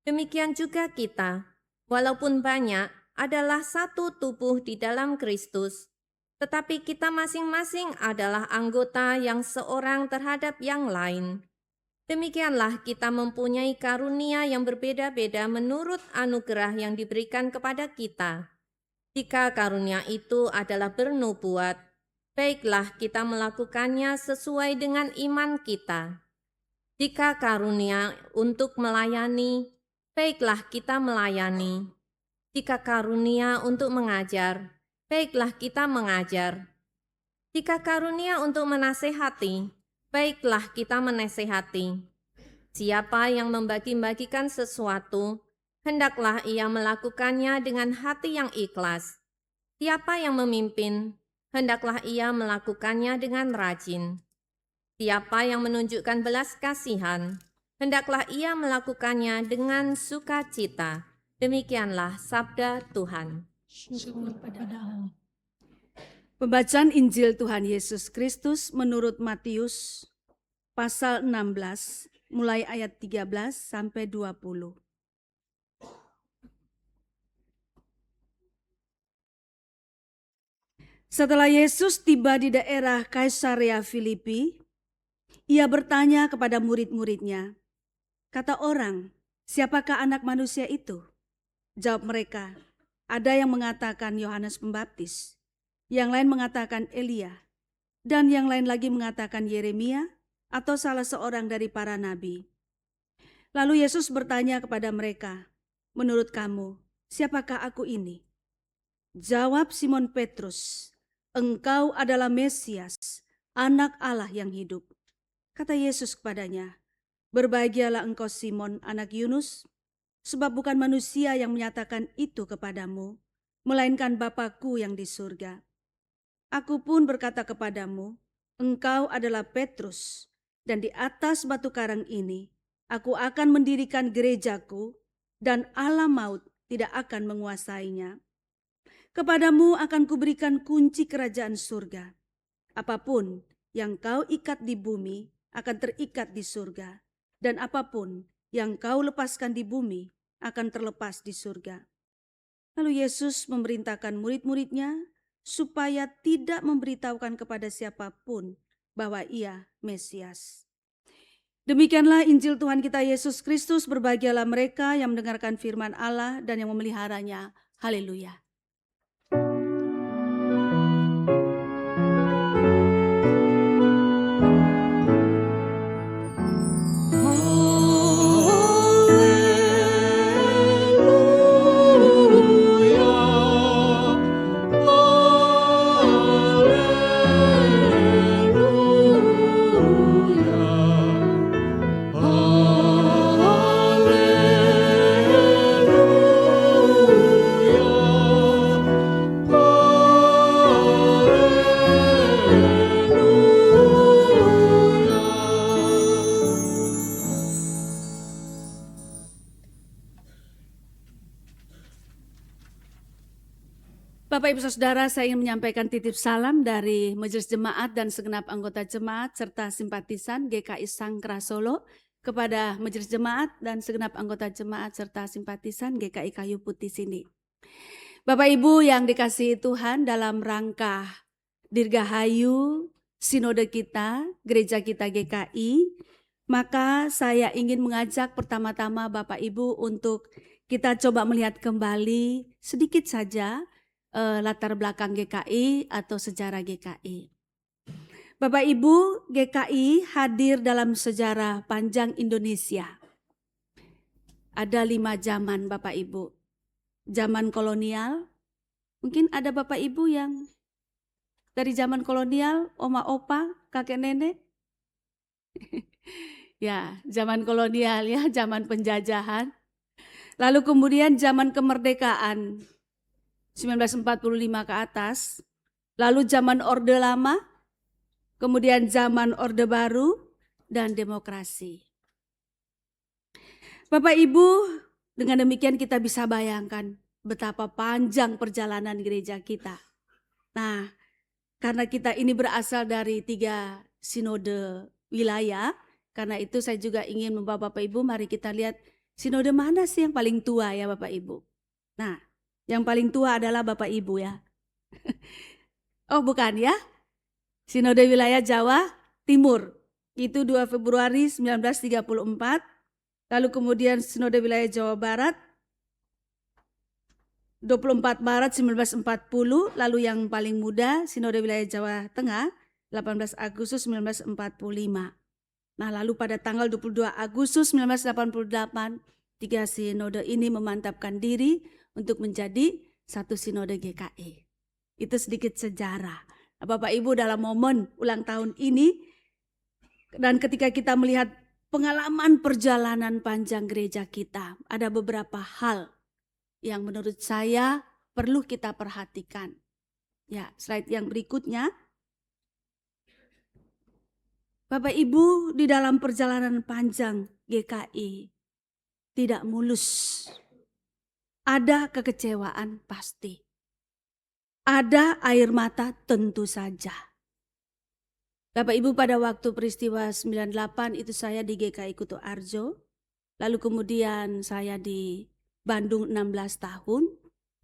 Demikian juga kita, walaupun banyak, adalah satu tubuh di dalam Kristus, tetapi kita masing-masing adalah anggota yang seorang terhadap yang lain. Demikianlah kita mempunyai karunia yang berbeda-beda menurut anugerah yang diberikan kepada kita. Jika karunia itu adalah bernubuat, baiklah kita melakukannya sesuai dengan iman kita. Jika karunia untuk melayani, baiklah kita melayani. Jika karunia untuk mengajar, baiklah kita mengajar. Jika karunia untuk menasehati, baiklah kita menasehati. Siapa yang membagi-bagikan sesuatu, hendaklah ia melakukannya dengan hati yang ikhlas. Siapa yang memimpin, hendaklah ia melakukannya dengan rajin. Siapa yang menunjukkan belas kasihan, hendaklah ia melakukannya dengan sukacita. Demikianlah sabda Tuhan. Syukur kepada Allah. Pembacaan Injil Tuhan Yesus Kristus menurut Matius pasal 16 mulai ayat 13 sampai 20. Setelah Yesus tiba di daerah Kaisarea Filipi, ia bertanya kepada murid-muridnya, kata orang, siapakah anak manusia itu? Jawab mereka, ada yang mengatakan Yohanes Pembaptis, yang lain mengatakan Elia, dan yang lain lagi mengatakan Yeremia atau salah seorang dari para nabi. Lalu Yesus bertanya kepada mereka, menurut kamu, siapakah aku ini? Jawab Simon Petrus, engkau adalah Mesias, anak Allah yang hidup. Kata Yesus kepadanya, berbahagialah engkau Simon, anak Yunus, sebab bukan manusia yang menyatakan itu kepadamu, melainkan Bapa-Ku yang di surga. Aku pun berkata kepadamu, engkau adalah Petrus, dan di atas batu karang ini, aku akan mendirikan gerejaku, dan alam maut tidak akan menguasainya. Kepadamu akan kuberikan kunci kerajaan surga. Apapun yang kau ikat di bumi akan terikat di surga, dan apapun yang kau lepaskan di bumi akan terlepas di surga. Lalu Yesus memerintahkan murid-muridnya supaya tidak memberitahukan kepada siapapun bahwa ia Mesias. Demikianlah Injil Tuhan kita Yesus Kristus. Berbahagialah mereka yang mendengarkan firman Allah dan yang memeliharanya. Haleluya. Bapak Ibu Saudara, saya ingin menyampaikan titip salam dari Majelis Jemaat dan segenap anggota jemaat serta simpatisan GKI Sangkra Solo kepada Majelis Jemaat dan segenap anggota jemaat serta simpatisan GKI Kayu Putih sini. Bapak Ibu yang dikasihi Tuhan, dalam rangka Dirgahayu Sinode kita, gereja kita GKI, maka saya ingin mengajak pertama-tama Bapak Ibu untuk kita coba melihat kembali sedikit saja latar belakang GKI atau sejarah GKI. Bapak Ibu, GKI hadir dalam sejarah panjang Indonesia. Ada 5 zaman Bapak Ibu. Zaman kolonial, mungkin ada Bapak Ibu yang dari zaman kolonial, oma opa, kakek nenek. Ya, zaman kolonial ya, zaman penjajahan. Lalu kemudian zaman kemerdekaan, 1945 ke atas, lalu zaman Orde Lama, kemudian zaman Orde Baru, dan demokrasi. Bapak Ibu, dengan demikian kita bisa bayangkan betapa panjang perjalanan gereja kita. Nah, karena kita ini berasal dari 3 sinode wilayah, karena itu saya juga ingin membawa Bapak Ibu, mari kita lihat sinode mana sih yang paling tua ya Bapak Ibu. Nah, yang paling tua adalah Bapak Ibu ya. Oh bukan ya. Sinode wilayah Jawa Timur. Itu 2 Februari 1934. Lalu kemudian Sinode wilayah Jawa Barat 24 Maret 1940. Lalu yang paling muda Sinode wilayah Jawa Tengah 18 Agustus 1945. Nah lalu pada tanggal 22 Agustus 1988 3 sinode ini memantapkan diri untuk menjadi satu sinode GKI. Itu sedikit sejarah. Nah, Bapak Ibu dalam momen ulang tahun ini dan ketika kita melihat pengalaman perjalanan panjang gereja kita, ada beberapa hal yang menurut saya perlu kita perhatikan. Ya, slide yang berikutnya. Bapak Ibu, di dalam perjalanan panjang GKI tidak mulus. Ada kekecewaan pasti. Ada air mata tentu saja. Bapak Ibu, pada waktu peristiwa 98 itu saya di GKI Kuto Arjo. Lalu kemudian saya di Bandung 16 tahun.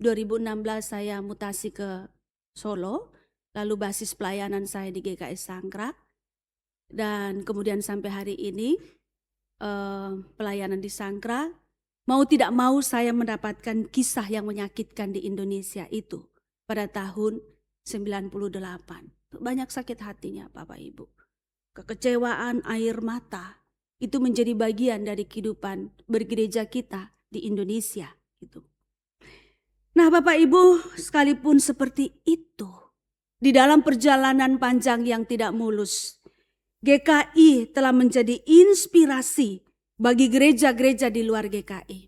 2016 saya mutasi ke Solo. lalu basis pelayanan saya di GKI Sangkrak, dan kemudian sampai hari ini pelayanan di Sangkrak. Mau tidak mau saya mendapatkan kisah yang menyakitkan di Indonesia itu pada tahun 98. Banyak sakit hatinya Bapak Ibu. Kekecewaan, air mata itu menjadi bagian dari kehidupan bergereja kita di Indonesia gitu. Nah Bapak Ibu, sekalipun seperti itu, di dalam perjalanan panjang yang tidak mulus, GKI telah menjadi inspirasi bagi gereja-gereja di luar GKI.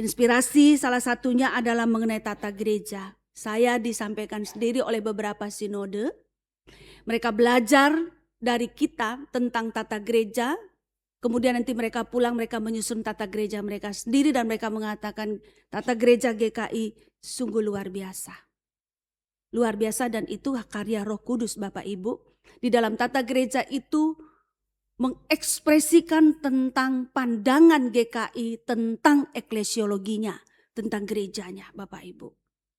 Inspirasi salah satunya adalah mengenai tata gereja. Saya disampaikan sendiri oleh beberapa sinode. Mereka belajar dari kita tentang tata gereja. Kemudian nanti mereka pulang, mereka menyusun tata gereja mereka sendiri. Dan mereka mengatakan tata gereja GKI sungguh luar biasa. Luar biasa, dan itu karya Roh Kudus Bapak Ibu. Di dalam tata gereja itu mengekspresikan tentang pandangan GKI, tentang eklesiologinya, tentang gerejanya Bapak Ibu.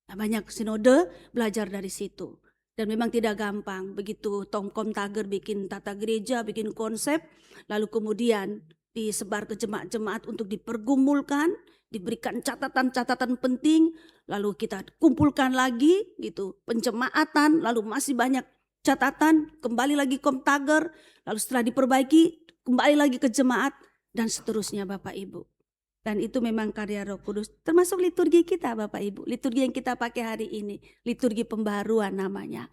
Nah, banyak sinode belajar dari situ. Dan memang tidak gampang, begitu Tom Komtager bikin tata gereja, bikin konsep, lalu kemudian disebar ke jemaat-jemaat untuk dipergumulkan, diberikan catatan-catatan penting, lalu kita kumpulkan lagi gitu, penjemaatan, lalu masih banyak catatan, kembali lagi Komtager, lalu setelah diperbaiki kembali lagi ke jemaat, dan seterusnya Bapak Ibu. Dan itu memang karya Roh Kudus, termasuk liturgi kita Bapak Ibu. Liturgi yang kita pakai hari ini, liturgi pembaharuan namanya.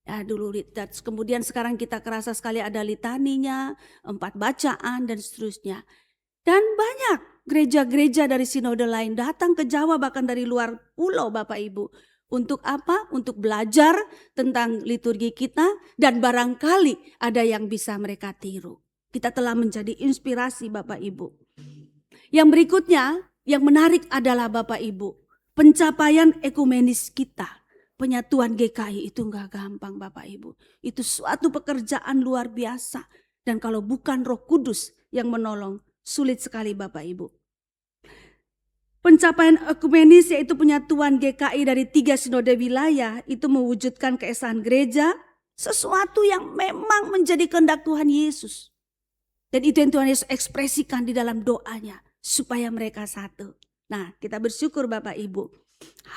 Ya dulu, kemudian sekarang kita kerasa sekali ada litaninya, 4 bacaan dan seterusnya. Dan banyak gereja-gereja dari sinode lain datang ke Jawa, bahkan dari luar pulau Bapak Ibu. Untuk apa? Untuk belajar tentang liturgi kita, dan barangkali ada yang bisa mereka tiru. Kita telah menjadi inspirasi Bapak Ibu. Yang berikutnya yang menarik adalah Bapak Ibu, pencapaian ekumenis kita. Penyatuan GKI itu enggak gampang Bapak Ibu. Itu suatu pekerjaan luar biasa. Dan kalau bukan Roh Kudus yang menolong, sulit sekali Bapak Ibu. Pencapaian ekumenis yaitu penyatuan GKI dari 3 sinode wilayah itu mewujudkan keesaan gereja, sesuatu yang memang menjadi kehendak Tuhan Yesus. Dan itu yang Tuhan Yesus ekspresikan di dalam doanya supaya mereka satu. Nah, kita bersyukur Bapak Ibu.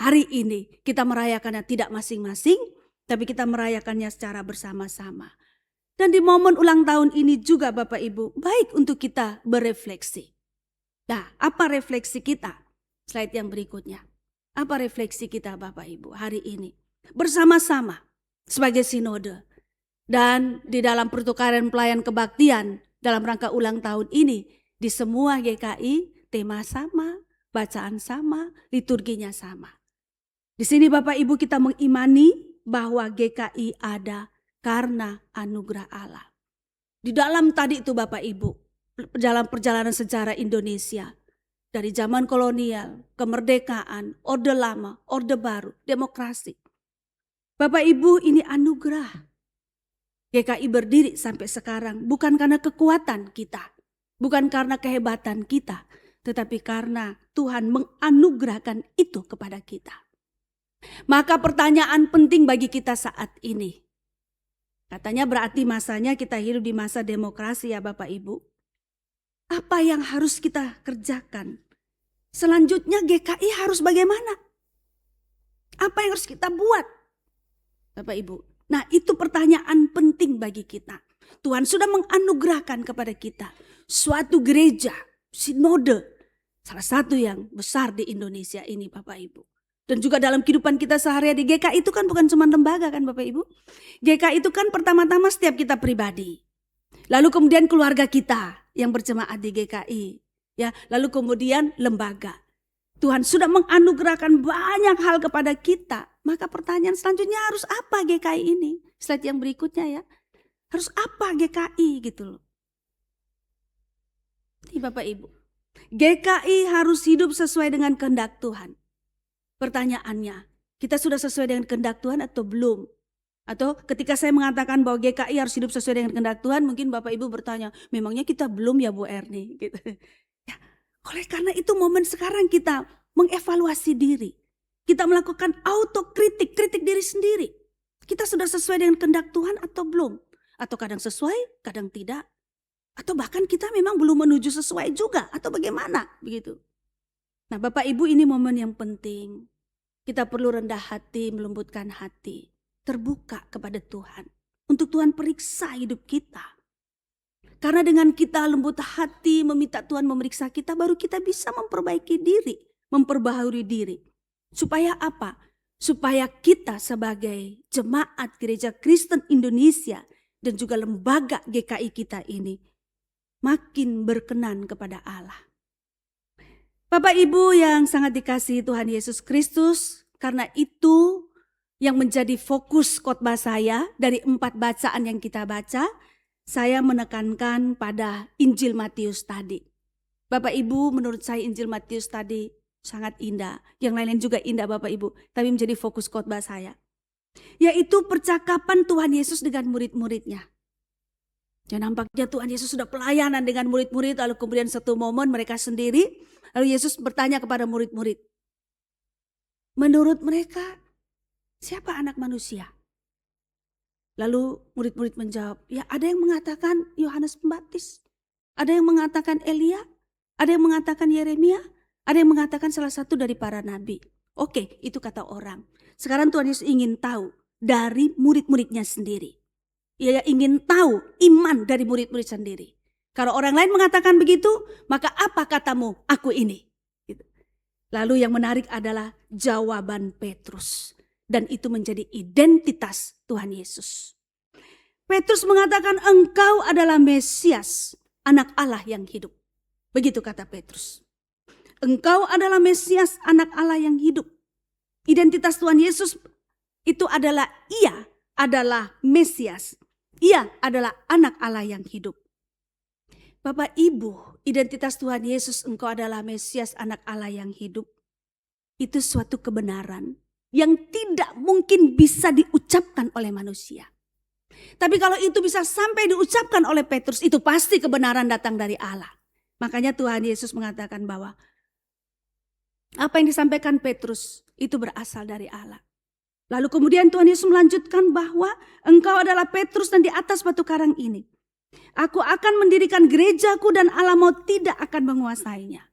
Hari ini kita merayakannya tidak masing-masing, tapi kita merayakannya secara bersama-sama. Dan di momen ulang tahun ini juga Bapak Ibu, baik untuk kita berefleksi. Nah, apa refleksi kita? Slide yang berikutnya. Apa refleksi kita Bapak Ibu hari ini? Bersama-sama sebagai sinode. Dan di dalam pertukaran pelayan kebaktian dalam rangka ulang tahun ini, di semua GKI tema sama, bacaan sama, liturginya sama. Di sini Bapak Ibu kita mengimani bahwa GKI ada karena anugerah Allah. Di dalam tadi itu Bapak Ibu, dalam perjalanan sejarah Indonesia, dari zaman kolonial, kemerdekaan, orde lama, orde baru, demokrasi. Bapak Ibu, ini anugerah. GKI berdiri sampai sekarang bukan karena kekuatan kita, bukan karena kehebatan kita, tetapi karena Tuhan menganugerahkan itu kepada kita. Maka pertanyaan penting bagi kita saat ini. Katanya berarti masanya kita hidup di masa demokrasi ya Bapak Ibu. Apa yang harus kita kerjakan? Selanjutnya GKI harus bagaimana? Apa yang harus kita buat? Bapak Ibu. Nah itu pertanyaan penting bagi kita. Tuhan sudah menganugerahkan kepada kita suatu gereja, sinode. Salah satu yang besar di Indonesia ini Bapak Ibu. Dan juga dalam kehidupan kita sehari-hari, GKI itu kan bukan cuma lembaga kan Bapak Ibu. GKI itu kan pertama-tama setiap kita pribadi. Lalu kemudian keluarga kita yang berjemaat di GKI. Ya, lalu kemudian lembaga. Tuhan sudah menganugerahkan banyak hal kepada kita. Maka pertanyaan selanjutnya harus apa GKI ini? Slide yang berikutnya ya. Harus apa GKI gitu loh. Ini Bapak Ibu. GKI harus hidup sesuai dengan kehendak Tuhan. Pertanyaannya, kita sudah sesuai dengan kehendak Tuhan atau belum? Atau ketika saya mengatakan bahwa GKI harus hidup sesuai dengan kehendak Tuhan, mungkin Bapak Ibu bertanya, memangnya kita belum ya Bu Erni? Gitu. Ya, oleh karena itu momen sekarang kita mengevaluasi diri. Kita melakukan autokritik, kritik diri sendiri. Kita sudah sesuai dengan kehendak Tuhan atau belum? Atau kadang sesuai, kadang tidak. Atau bahkan kita memang belum menuju sesuai juga, atau bagaimana begitu. Nah Bapak Ibu, ini momen yang penting. Kita perlu rendah hati, melembutkan hati, terbuka kepada Tuhan. Untuk Tuhan periksa hidup kita. Karena dengan kita lembut hati meminta Tuhan memeriksa kita, baru kita bisa memperbaiki diri, memperbaharui diri. Supaya apa? Supaya kita sebagai jemaat Gereja Kristen Indonesia dan juga lembaga GKI kita ini makin berkenan kepada Allah. Bapak Ibu yang sangat dikasihi Tuhan Yesus Kristus, karena itu yang menjadi fokus khotbah saya dari 4 bacaan yang kita baca, saya menekankan pada Injil Matius tadi. Bapak Ibu, menurut saya Injil Matius tadi sangat indah. Yang lain-lain juga indah Bapak Ibu, tapi menjadi fokus khotbah saya. Yaitu percakapan Tuhan Yesus dengan murid-muridnya. Ya, nampaknya Tuhan Yesus sudah pelayanan dengan murid-murid, lalu kemudian satu momen mereka sendiri, lalu Yesus bertanya kepada murid-murid, menurut mereka siapa anak manusia? Lalu murid-murid menjawab, ya ada yang mengatakan Yohanes Pembaptis, ada yang mengatakan Elia, ada yang mengatakan Yeremia, ada yang mengatakan salah satu dari para nabi. Oke, itu kata orang. Sekarang Tuhan Yesus ingin tahu dari murid-muridnya sendiri. Ia ingin tahu iman dari murid-murid sendiri. Kalau orang lain mengatakan begitu, maka apa katamu? Aku ini. Lalu yang menarik adalah jawaban Petrus. Dan itu menjadi identitas Tuhan Yesus. Petrus mengatakan engkau adalah Mesias, anak Allah yang hidup. Begitu kata Petrus. Engkau adalah Mesias, anak Allah yang hidup. Identitas Tuhan Yesus itu adalah ia adalah Mesias. Ia adalah anak Allah yang hidup. Bapak Ibu, identitas Tuhan Yesus, engkau adalah Mesias, anak Allah yang hidup. Itu suatu kebenaran yang tidak mungkin bisa diucapkan oleh manusia. Tapi kalau itu bisa sampai diucapkan oleh Petrus, itu pasti kebenaran datang dari Allah. Makanya Tuhan Yesus mengatakan bahwa apa yang disampaikan Petrus itu berasal dari Allah. Lalu kemudian Tuhan Yesus melanjutkan bahwa engkau adalah Petrus dan di atas batu karang ini aku akan mendirikan gerejaku dan Allah maut tidak akan menguasainya.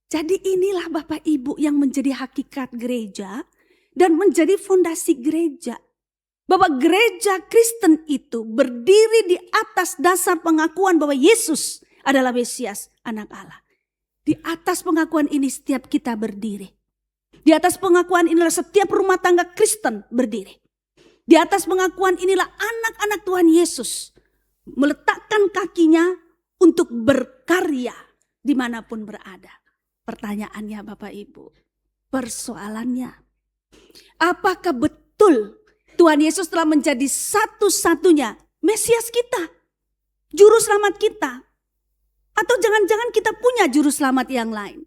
Jadi inilah Bapak Ibu yang menjadi hakikat gereja dan menjadi fondasi gereja. Bahwa gereja Kristen itu berdiri di atas dasar pengakuan bahwa Yesus adalah Mesias, anak Allah. Di atas pengakuan ini setiap kita berdiri. Di atas pengakuan inilah setiap rumah tangga Kristen berdiri. Di atas pengakuan inilah anak-anak Tuhan Yesus meletakkan kakinya untuk berkarya dimanapun berada. Pertanyaannya Bapak Ibu, persoalannya, apakah betul Tuhan Yesus telah menjadi satu-satunya Mesias kita, Juru Selamat kita? Atau jangan-jangan kita punya Juru Selamat yang lain?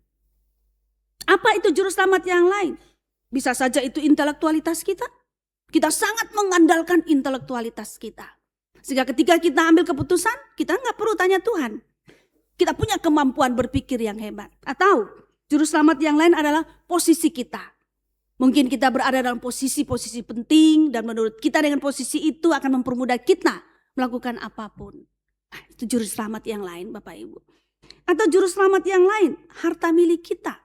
Apa itu Juru Selamat yang lain? Bisa saja itu intelektualitas kita. Kita sangat mengandalkan intelektualitas kita. Sehingga ketika kita ambil keputusan, kita nggak perlu tanya Tuhan. Kita punya kemampuan berpikir yang hebat. Atau Juru Selamat yang lain adalah posisi kita. Mungkin kita berada dalam posisi-posisi penting dan menurut kita dengan posisi itu akan mempermudah kita melakukan apapun. Itu Juru Selamat yang lain Bapak Ibu. Atau Juru Selamat yang lain, harta milik kita.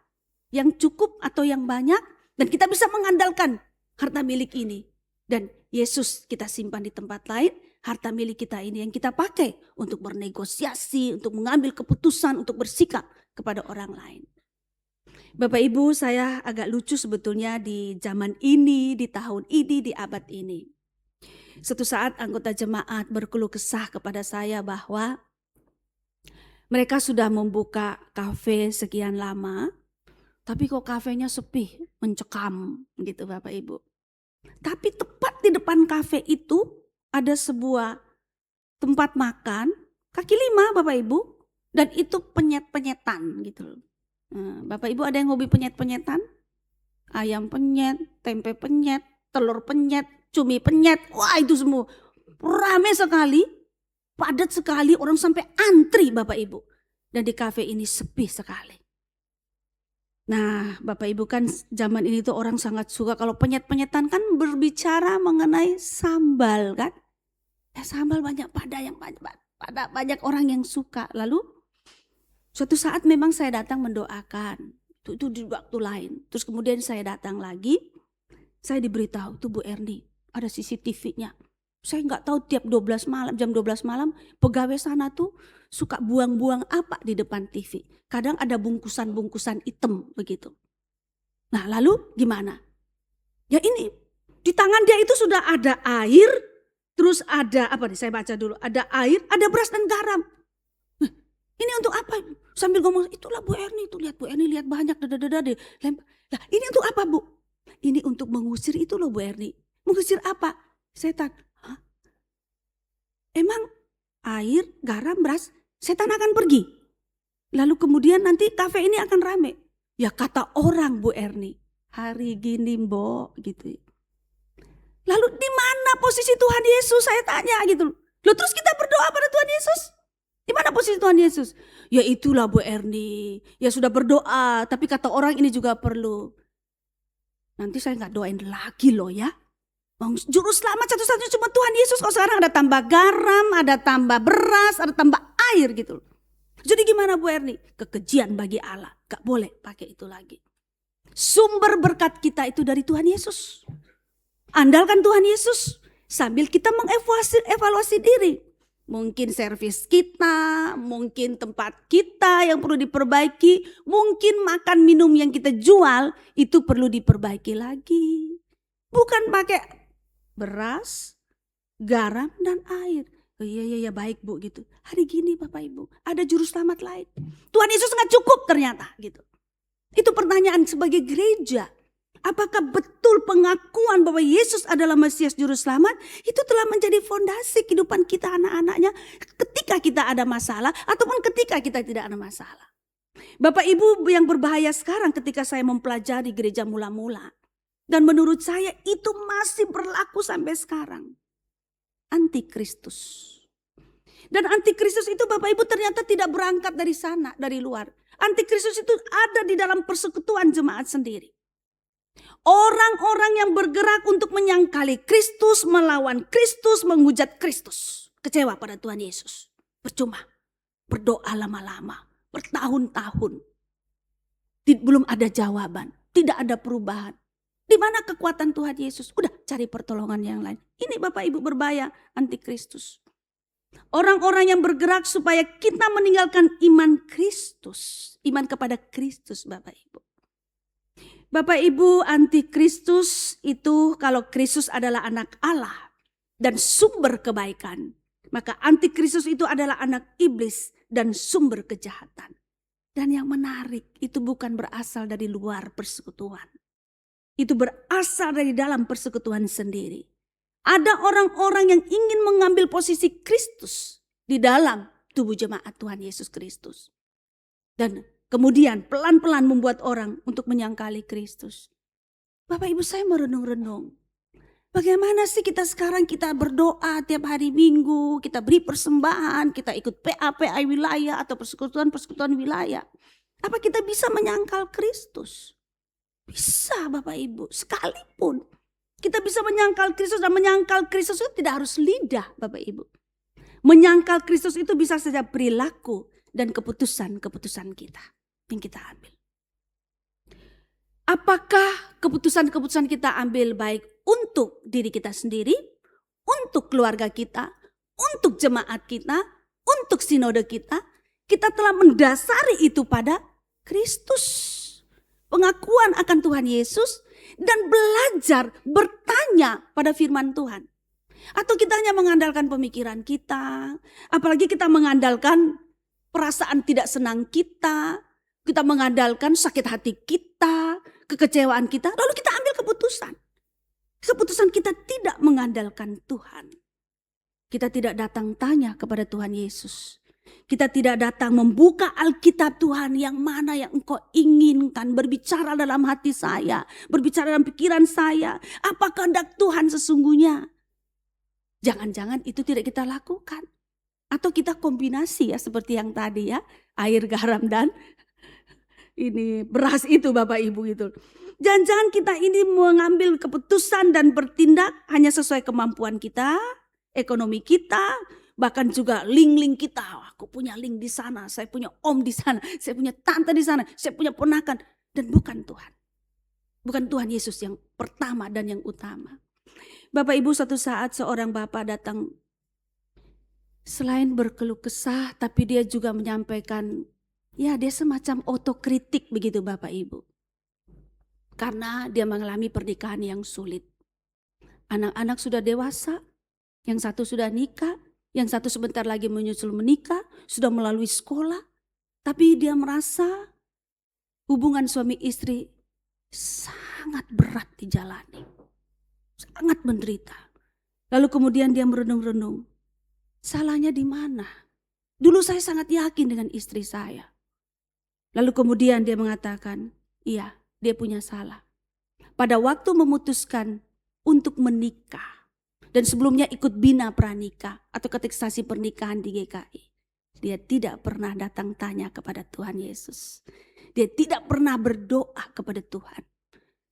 Yang cukup atau yang banyak dan kita bisa mengandalkan harta milik ini. Dan Yesus kita simpan di tempat lain, harta milik kita ini yang kita pakai untuk bernegosiasi, untuk mengambil keputusan, untuk bersikap kepada orang lain. Bapak Ibu, saya agak lucu sebetulnya di zaman ini, di tahun ini, di abad ini. Suatu saat anggota jemaat berkeluh kesah kepada saya bahwa mereka sudah membuka kafe sekian lama, tapi kok kafenya sepi, mencekam gitu Bapak Ibu. Tapi tepat di depan kafe itu ada sebuah tempat makan kaki lima Bapak Ibu. Dan itu penyet-penyetan gitu. Nah, Bapak Ibu ada yang hobi penyet-penyetan? Ayam penyet, tempe penyet, telur penyet, cumi penyet. Wah itu semua ramai sekali, padat sekali, orang sampai antri Bapak Ibu. Dan di kafe ini sepi sekali. Nah, Bapak Ibu kan zaman ini tuh orang sangat suka kalau penyet-penyetan kan berbicara mengenai sambal kan. Sambal banyak banyak orang yang suka. Lalu suatu saat memang saya datang mendoakan. Itu di waktu lain. Terus kemudian saya datang lagi. Saya diberitahu tuh Bu Erni ada CCTV-nya. Saya nggak tahu tiap 12 malam, jam 12 malam pegawai sana tuh suka buang-buang apa di depan TV. Kadang ada bungkusan-bungkusan hitam begitu. Nah lalu gimana? Ya ini di tangan dia itu sudah ada air, terus ada apa nih saya baca dulu. Ada air, ada beras dan garam. Ini untuk apa? Sambil ngomong itulah Bu Erni, itu lihat Bu Erni lihat banyak deh. Nah ini untuk apa Bu? Ini untuk mengusir itu loh Bu Erni. Mengusir apa? Setan. Hah? Emang air, garam, beras, setan akan pergi. Lalu kemudian nanti kafe ini akan rame. Ya kata orang Bu Erni. Hari gini Mbok gitu. Lalu di mana posisi Tuhan Yesus saya tanya gitu. Loh terus kita berdoa pada Tuhan Yesus. Di mana posisi Tuhan Yesus? Ya itulah Bu Erni. Ya sudah berdoa tapi kata orang ini juga perlu. Nanti saya nggak doain lagi loh ya. Juru selamat satu-satunya cuma Tuhan Yesus. Kalau sekarang ada tambah garam, ada tambah beras, ada tambah air gitu. Jadi gimana Bu Erni? Kekejian bagi Allah. Gak boleh pakai itu lagi. Sumber berkat kita itu dari Tuhan Yesus. Andalkan Tuhan Yesus. Sambil kita mengevaluasi diri. Mungkin servis kita, mungkin tempat kita yang perlu diperbaiki, mungkin makan minum yang kita jual itu perlu diperbaiki lagi. Bukan pakai beras, garam dan air. Oh, iya baik Bu gitu. Hari gini Bapak Ibu ada juru selamat lain. Tuhan Yesus nggak cukup ternyata gitu. Itu pertanyaan sebagai gereja. Apakah betul pengakuan bahwa Yesus adalah Mesias Juru Selamat itu telah menjadi fondasi kehidupan kita anak-anaknya ketika kita ada masalah ataupun ketika kita tidak ada masalah. Bapak Ibu yang berbahaya sekarang ketika saya mempelajari gereja mula-mula. Dan menurut saya itu masih berlaku sampai sekarang. Antikristus. Dan antikristus itu Bapak Ibu ternyata tidak berangkat dari sana, dari luar. Antikristus itu ada di dalam persekutuan jemaat sendiri. Orang-orang yang bergerak untuk menyangkali Kristus, melawan Kristus, menghujat Kristus. Kecewa pada Tuhan Yesus. Percuma. Berdoa lama-lama. Bertahun-tahun. Belum ada jawaban. Tidak ada perubahan. Di mana kekuatan Tuhan Yesus? Udah cari pertolongan yang lain. Ini Bapak Ibu berbahaya antikristus. Orang-orang yang bergerak supaya kita meninggalkan iman Kristus. Iman kepada Kristus Bapak Ibu. Bapak Ibu, antikristus itu kalau Kristus adalah anak Allah dan sumber kebaikan. Maka antikristus itu adalah anak iblis dan sumber kejahatan. Dan yang menarik itu bukan berasal dari luar persekutuan. Itu berasal dari dalam persekutuan sendiri. Ada orang-orang yang ingin mengambil posisi Kristus di dalam tubuh jemaat Tuhan Yesus Kristus. Dan kemudian pelan-pelan membuat orang untuk menyangkali Kristus. Bapak Ibu saya merenung-renung. Bagaimana sih kita sekarang kita berdoa tiap hari Minggu. Kita beri persembahan. Kita ikut PA wilayah atau persekutuan wilayah. Apa kita bisa menyangkal Kristus? Bisa Bapak Ibu. Sekalipun kita bisa menyangkal Kristus. Dan menyangkal Kristus itu tidak harus lidah Bapak Ibu. Menyangkal Kristus itu bisa saja perilaku dan keputusan-keputusan kita yang kita ambil. Apakah keputusan-keputusan kita ambil baik untuk diri kita sendiri, untuk keluarga kita, untuk jemaat kita, untuk sinode kita? Kita telah mendasari itu pada Kristus. Pengakuan akan Tuhan Yesus dan belajar bertanya pada firman Tuhan. Atau kita hanya mengandalkan pemikiran kita, apalagi kita mengandalkan perasaan tidak senang kita mengandalkan sakit hati kita, kekecewaan kita, lalu kita ambil keputusan. Keputusan kita tidak mengandalkan Tuhan. Kita tidak datang tanya kepada Tuhan Yesus. Kita tidak datang membuka Alkitab Tuhan yang mana yang engkau inginkan. Berbicara dalam hati saya, berbicara dalam pikiran saya. Apa kehendak Tuhan sesungguhnya? Jangan-jangan itu tidak kita lakukan. Atau kita kombinasi ya seperti yang tadi ya. Air, garam dan ini beras itu Bapak Ibu itu. Jangan-jangan kita ini mengambil keputusan dan bertindak hanya sesuai kemampuan kita, ekonomi kita, bahkan juga link-link kita. Aku punya link di sana, saya punya om di sana, saya punya tante di sana, saya punya ponakan. Dan bukan Tuhan. Bukan Tuhan Yesus yang pertama dan yang utama. Bapak Ibu, suatu saat seorang bapak datang, selain berkeluh kesah, tapi dia juga menyampaikan, ya dia semacam otokritik begitu Bapak Ibu. Karena dia mengalami pernikahan yang sulit. Anak-anak sudah dewasa, yang satu sudah nikah, yang satu sebentar lagi menyusul menikah, sudah melalui sekolah. Tapi dia merasa hubungan suami istri sangat berat dijalani. Sangat menderita. Lalu kemudian dia merenung-renung. Salahnya di mana? Dulu saya sangat yakin dengan istri saya. Lalu kemudian dia mengatakan, iya, dia punya salah. Pada waktu memutuskan untuk menikah dan sebelumnya ikut bina pranikah atau kontestasi pernikahan di GKI, dia tidak pernah datang tanya kepada Tuhan Yesus. Dia tidak pernah berdoa kepada Tuhan.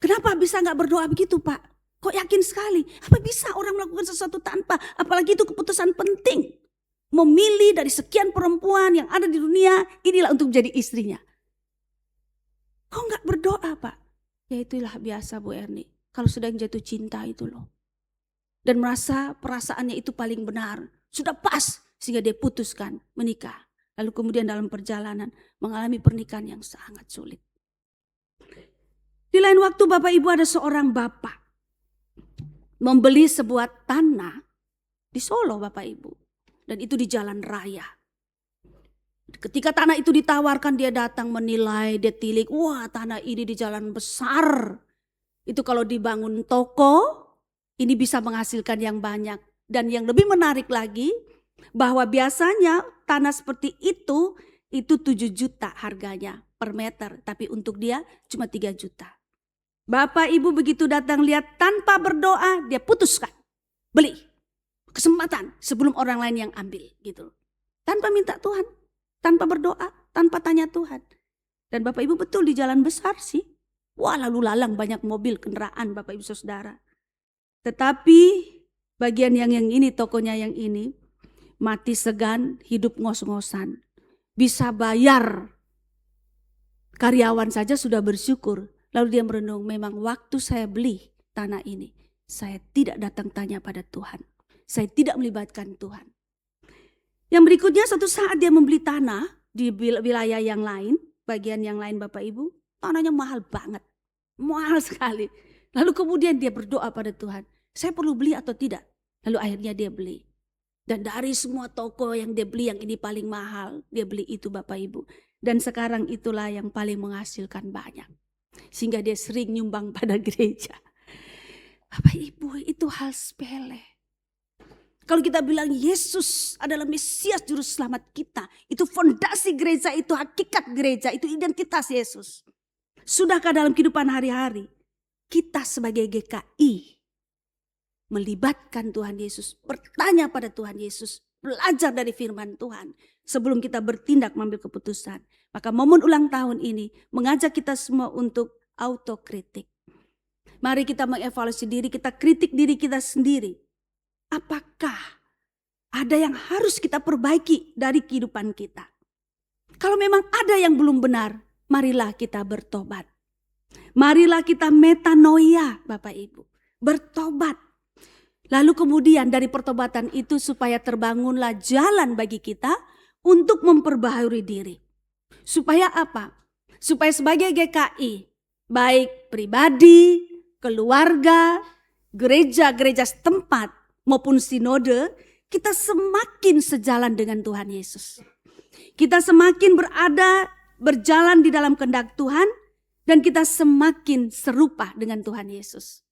Kenapa bisa nggak berdoa begitu, Pak? Kok yakin sekali? Apa bisa orang melakukan sesuatu tanpa, apalagi itu keputusan penting. Memilih dari sekian perempuan yang ada di dunia, inilah untuk menjadi istrinya. Kok nggak berdoa, Pak? Ya itulah biasa Bu Erni. Kalau sudah jatuh cinta itu loh. Dan merasa perasaannya itu paling benar. Sudah pas sehingga dia putuskan menikah. Lalu kemudian dalam perjalanan mengalami pernikahan yang sangat sulit. Di lain waktu Bapak Ibu ada seorang bapak. Membeli sebuah tanah di Solo Bapak Ibu. Dan itu di jalan raya. Ketika tanah itu ditawarkan, dia datang menilai, dia tilik, wah tanah ini di jalan besar. Itu kalau dibangun toko, ini bisa menghasilkan yang banyak. Dan yang lebih menarik lagi, bahwa biasanya tanah seperti itu 7 juta harganya per meter. Tapi untuk dia cuma 3 juta. Bapak Ibu begitu datang lihat tanpa berdoa, dia putuskan, beli. Kesempatan sebelum orang lain yang ambil gitu. Tanpa minta Tuhan. Tanpa berdoa, tanpa tanya Tuhan. Dan Bapak Ibu betul di jalan besar sih. Wah lalu lalang banyak mobil, kendaraan Bapak Ibu Saudara. Tetapi bagian yang ini, tokonya yang ini, mati segan, hidup ngos-ngosan. Bisa bayar. Karyawan saja sudah bersyukur. Lalu dia merenung, memang waktu saya beli tanah ini, saya tidak datang tanya pada Tuhan. Saya tidak melibatkan Tuhan. Yang berikutnya suatu saat dia membeli tanah di wilayah yang lain, bagian yang lain Bapak Ibu, tanahnya mahal banget, mahal sekali. Lalu kemudian dia berdoa pada Tuhan, saya perlu beli atau tidak? Lalu akhirnya dia beli. Dan dari semua toko yang dia beli yang ini paling mahal, dia beli itu Bapak Ibu. Dan sekarang itulah yang paling menghasilkan banyak. Sehingga dia sering nyumbang pada gereja. Bapak Ibu itu hal sepele. Kalau kita bilang Yesus adalah Mesias Juru Selamat kita. Itu fondasi gereja, itu hakikat gereja, itu identitas Yesus. Sudahkah dalam kehidupan hari-hari kita sebagai GKI melibatkan Tuhan Yesus, bertanya pada Tuhan Yesus, belajar dari firman Tuhan sebelum kita bertindak mengambil keputusan. Maka momen ulang tahun ini mengajak kita semua untuk autokritik. Mari kita mengevaluasi diri, kita kritik diri kita sendiri. Apakah ada yang harus kita perbaiki dari kehidupan kita? Kalau memang ada yang belum benar, marilah kita bertobat. Marilah kita metanoia Bapak Ibu, bertobat. Lalu kemudian dari pertobatan itu supaya terbangunlah jalan bagi kita untuk memperbaharui diri. Supaya apa? Supaya sebagai GKI, baik pribadi, keluarga, gereja-gereja setempat maupun sinode, kita semakin sejalan dengan Tuhan Yesus. Kita semakin berjalan di dalam kehendak Tuhan dan kita semakin serupa dengan Tuhan Yesus.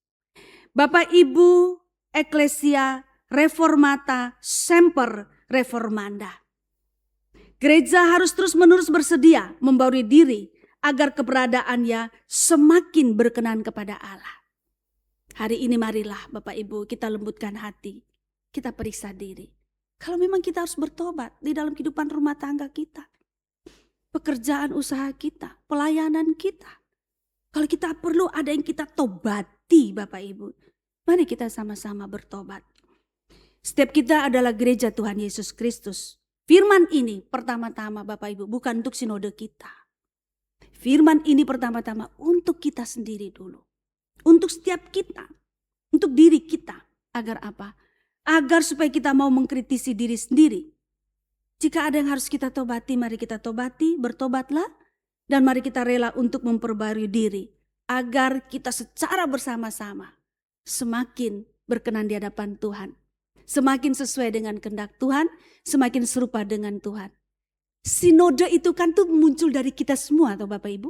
Bapak Ibu, Eklesia Reformata Semper Reformanda. Gereja harus terus-menerus bersedia membauri diri agar keberadaannya semakin berkenan kepada Allah. Hari ini marilah Bapak Ibu kita lembutkan hati, kita periksa diri. Kalau memang kita harus bertobat di dalam kehidupan rumah tangga kita. pekerjaan usaha kita, pelayanan kita. Kalau kita perlu ada yang kita tobati Bapak Ibu, mari kita sama-sama bertobat. Setiap kita adalah gereja Tuhan Yesus Kristus. Firman ini pertama-tama Bapak Ibu bukan untuk sinode kita. Firman ini pertama-tama untuk kita sendiri dulu. Untuk setiap kita. Untuk diri kita. Agar apa? Agar supaya kita mau mengkritisi diri sendiri. Jika ada yang harus kita tobati, mari kita tobati, bertobatlah. Dan mari kita rela untuk memperbarui diri. Agar kita secara bersama-sama semakin berkenan di hadapan Tuhan. Semakin sesuai dengan kehendak Tuhan, semakin serupa dengan Tuhan. Sinode itu kan tuh muncul dari kita semua atau Bapak Ibu.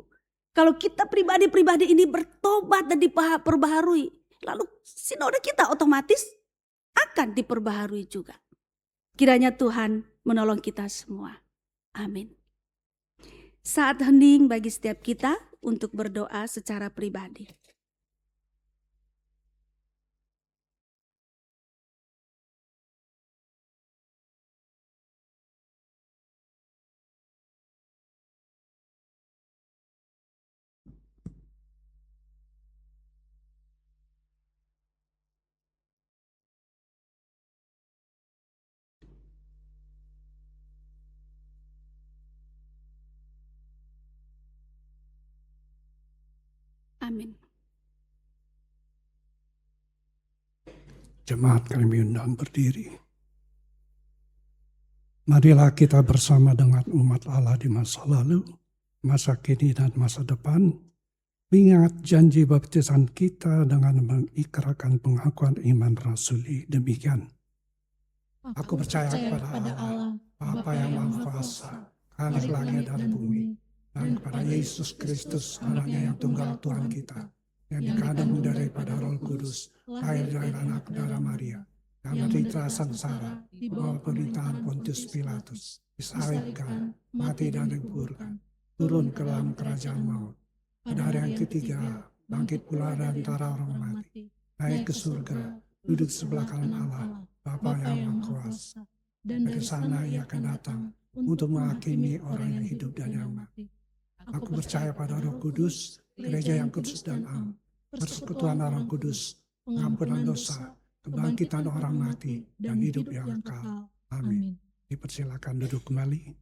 Kalau kita pribadi-pribadi ini bertobat dan diperbaharui, lalu sinode kita otomatis akan diperbaharui juga. Kiranya Tuhan menolong kita semua. Amin. Saat hening bagi setiap kita untuk berdoa secara pribadi. Amin. Jemaat kami undang berdiri. Marilah kita bersama dengan umat Allah di masa lalu, masa kini dan masa depan, mengingat janji baptisan kita dengan mengikrarkan pengakuan iman rasuli demikian. Aku percaya kepada Allah, Bapa yang Maha Kuasa, Khalik langit dan bumi, dan kepada Yesus Kristus, anaknya yang tunggal Tuhan kita, yang dikandung daripada Roh Kudus, lahir dari anak darah Maria, yang menderita sengsara di bawah pemerintahan Pontius Pilatus, disalibkan, mati dan dikuburkan, turun ke dalam kerajaan maut. Pada hari yang ketiga, bangkit pula dari antara orang mati, naik ke surga, duduk sebelah kanan Allah, Bapa yang Maha Kuasa. Dari sana ia akan datang untuk menghakimi orang yang hidup dan yang mati. Aku percaya pada Roh Kudus, gereja yang kudus dan am, persekutuan Roh Kudus, pengampunan dosa, kebangkitan orang mati, dan hidup yang kekal. Amin. Dipersilakan duduk kembali.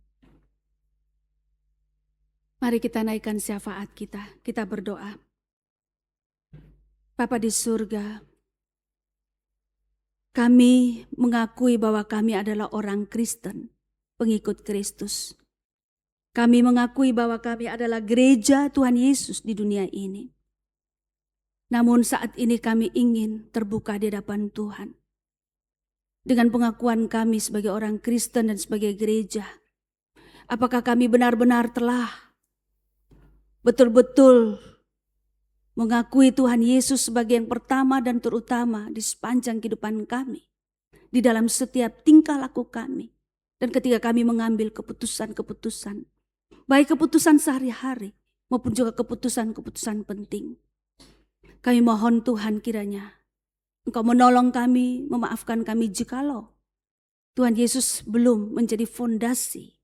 Mari kita naikkan syafaat kita. Kita berdoa. Bapa di surga, kami mengakui bahwa kami adalah orang Kristen, pengikut Kristus. Kami mengakui bahwa kami adalah gereja Tuhan Yesus di dunia ini. Namun saat ini kami ingin terbuka di hadapan Tuhan. Dengan pengakuan kami sebagai orang Kristen dan sebagai gereja. Apakah kami benar-benar telah betul-betul mengakui Tuhan Yesus sebagai yang pertama dan terutama di sepanjang kehidupan kami. Di dalam setiap tingkah laku kami. Dan ketika kami mengambil keputusan-keputusan. Baik keputusan sehari-hari maupun juga keputusan-keputusan penting. Kami mohon Tuhan kiranya Engkau menolong kami, memaafkan kami jikalau Tuhan Yesus belum menjadi fondasi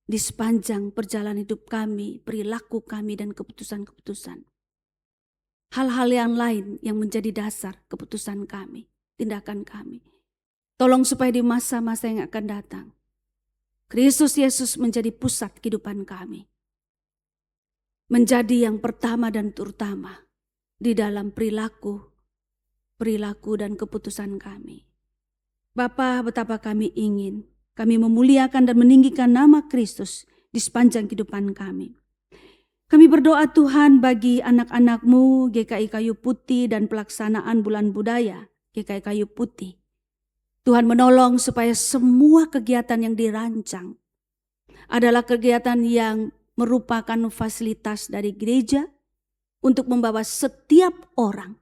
di sepanjang perjalanan hidup kami, perilaku kami dan keputusan-keputusan. Hal-hal yang lain yang menjadi dasar keputusan kami, tindakan kami. Tolong supaya di masa-masa yang akan datang, Kristus Yesus menjadi pusat kehidupan kami. Menjadi yang pertama dan terutama di dalam perilaku dan keputusan kami. Bapa, betapa kami ingin kami memuliakan dan meninggikan nama Kristus di sepanjang kehidupan kami. Kami berdoa Tuhan bagi anak-anak-Mu GKI Kayu Putih dan pelaksanaan Bulan Budaya GKI Kayu Putih. Tuhan menolong supaya semua kegiatan yang dirancang adalah kegiatan yang merupakan fasilitas dari gereja untuk membawa setiap orang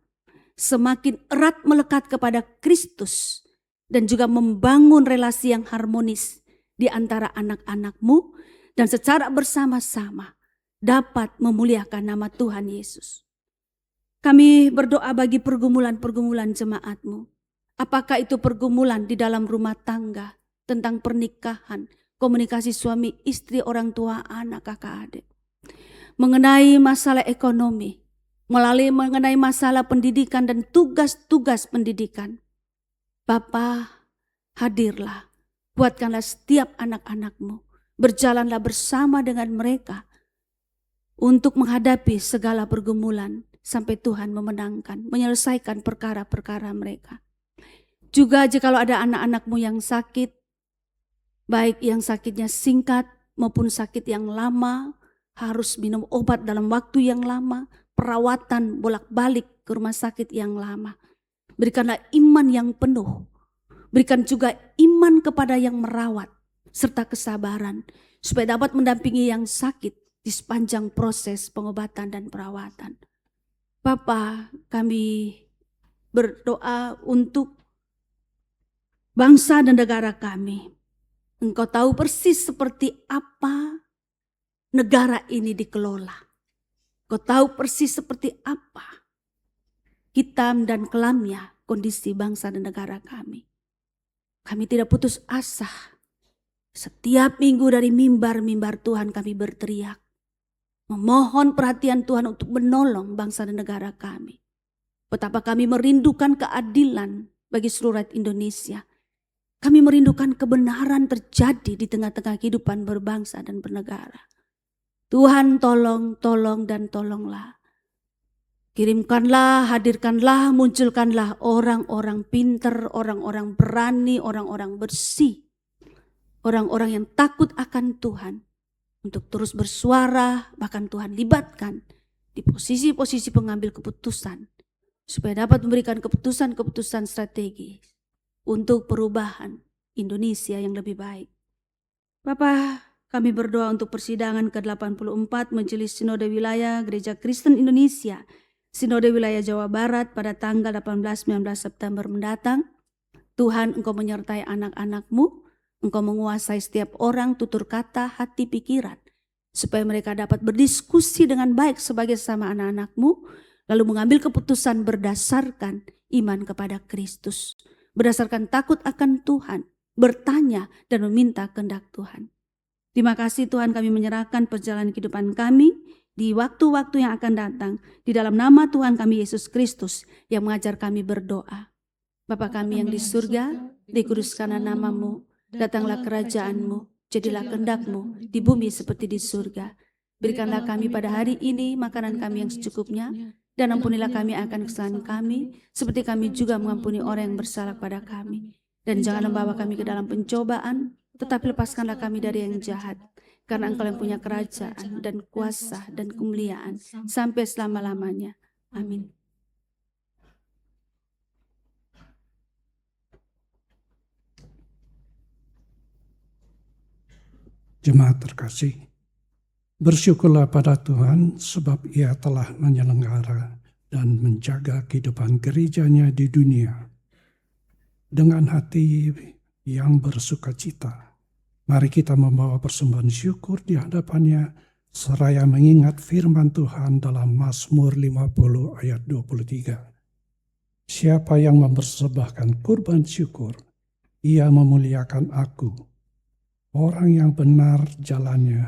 semakin erat melekat kepada Kristus dan juga membangun relasi yang harmonis di antara anak-anak-Mu dan secara bersama-sama dapat memuliakan nama Tuhan Yesus. Kami berdoa bagi pergumulan-pergumulan jemaat-Mu. Apakah itu pergumulan di dalam rumah tangga, tentang pernikahan, komunikasi suami istri, orang tua, anak, kakak, adik. Mengenai masalah ekonomi, mengenai masalah pendidikan dan tugas-tugas pendidikan. Bapa, hadirlah, kuatkanlah setiap anak-anak-Mu. Berjalanlah bersama dengan mereka untuk menghadapi segala pergumulan sampai Tuhan memenangkan, menyelesaikan perkara-perkara mereka. Juga jikalau ada anak-anak-Mu yang sakit, baik yang sakitnya singkat maupun sakit yang lama, harus minum obat dalam waktu yang lama, perawatan bolak-balik ke rumah sakit yang lama. Berikanlah iman yang penuh, berikan juga iman kepada yang merawat, serta kesabaran, supaya dapat mendampingi yang sakit di sepanjang proses pengobatan dan perawatan. Bapa, kami berdoa untuk bangsa dan negara kami. Engkau tahu persis seperti apa negara ini dikelola. Engkau tahu persis seperti apa hitam dan kelamnya kondisi bangsa dan negara kami. Kami tidak putus asa. Setiap minggu dari mimbar-mimbar Tuhan kami berteriak, memohon perhatian Tuhan untuk menolong bangsa dan negara kami. Betapa kami merindukan keadilan bagi seluruh rakyat Indonesia. Kami merindukan kebenaran terjadi di tengah-tengah kehidupan berbangsa dan bernegara. Tuhan tolong, tolong dan tolonglah. Kirimkanlah, hadirkanlah, munculkanlah orang-orang pinter, orang-orang berani, orang-orang bersih. Orang-orang yang takut akan Tuhan untuk terus bersuara, bahkan Tuhan libatkan di posisi-posisi pengambil keputusan supaya dapat memberikan keputusan-keputusan strategi untuk perubahan Indonesia yang lebih baik. Bapak, kami berdoa untuk persidangan ke-84 Majelis Sinode Wilayah Gereja Kristen Indonesia, Sinode Wilayah Jawa Barat pada tanggal 18-19 September mendatang. Tuhan, Engkau menyertai anak-anak-Mu. Engkau menguasai setiap orang, tutur kata, hati, pikiran, supaya mereka dapat berdiskusi dengan baik sebagai sama anak-anak-Mu, lalu mengambil keputusan berdasarkan iman kepada Kristus, berdasarkan takut akan Tuhan, bertanya dan meminta kehendak Tuhan. Terima kasih Tuhan, kami menyerahkan perjalanan kehidupan kami di waktu-waktu yang akan datang, di dalam nama Tuhan kami Yesus Kristus yang mengajar kami berdoa. Bapa kami yang di surga, dikuduskanlah nama-Mu. Datanglah kerajaan-Mu, jadilah kehendak-Mu di bumi seperti di surga. Berikanlah kami pada hari ini makanan kami yang secukupnya, dan ampunilah kami akan kesalahan kami, seperti kami juga mengampuni orang yang bersalah pada kami. Dan jangan membawa kami ke dalam pencobaan, tetapi lepaskanlah kami dari yang jahat. Karena Engkau yang punya kerajaan dan kuasa dan kemuliaan sampai selama-lamanya. Amin. Jemaat terkasih, bersyukurlah pada Tuhan sebab Ia telah menyelenggara dan menjaga kehidupan gerejanya di dunia. Dengan hati yang bersukacita, mari kita membawa persembahan syukur di hadapannya seraya mengingat firman Tuhan dalam Mazmur 50 ayat 23. Siapa yang mempersembahkan kurban syukur, ia memuliakan aku. Orang yang benar jalannya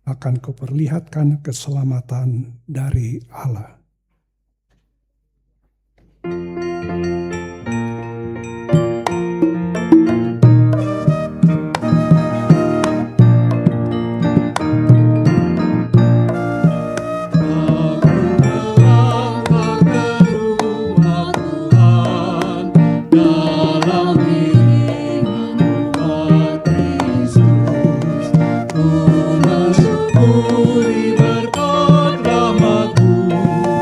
akan kuperlihatkan keselamatan dari Allah. Beri berkat rahmat-Mu.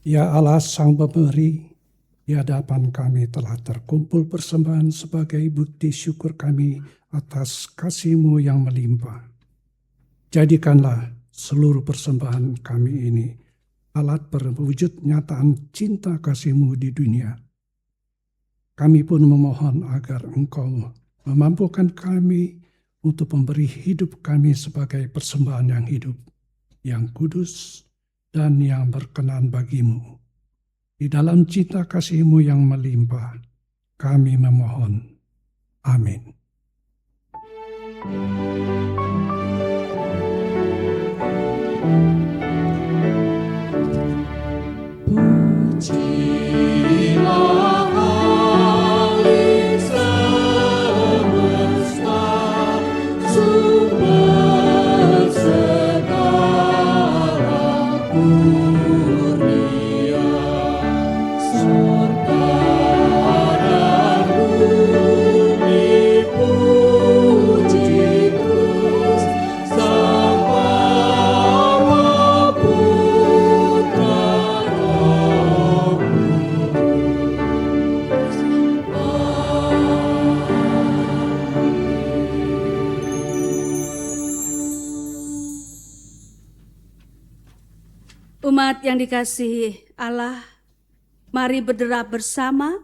Ya Allah Sang Pemberi, di hadapan kami telah terkumpul persembahan sebagai bukti syukur kami atas kasih-Mu yang melimpah. Jadikanlah seluruh persembahan kami ini alat perwujud nyataan cinta kasih-Mu di dunia. Kami pun memohon agar Engkau memampukan kami untuk memberi hidup kami sebagai persembahan yang hidup, yang kudus, dan yang berkenan bagi-Mu. Di dalam cinta kasih-Mu yang melimpah, kami memohon. Amin. Pujilah Paling semesta, sumber segala kurnia, surga dan bumi puji terus Sang Bapa Putra Roh Kudus. Umat yang dikasihi Allah, mari berderap bersama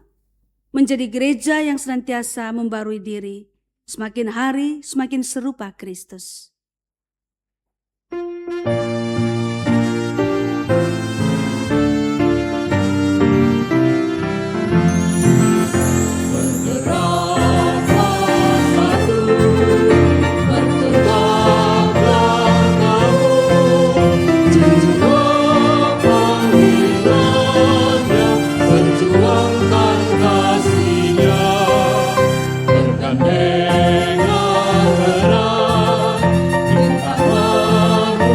menjadi gereja yang senantiasa membarui diri, semakin hari semakin serupa Kristus. Perjuangkan kasih-Nya, bergandengan erat, kita mampu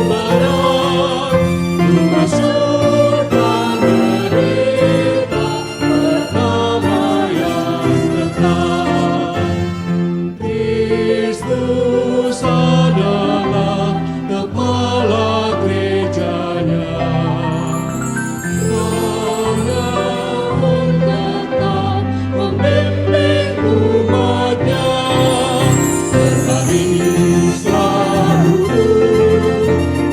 berat, rumah surga berita perdamaian kekal. Kristus adalah kepala gerejanya. Membimbing umatnya, berbaring selalu,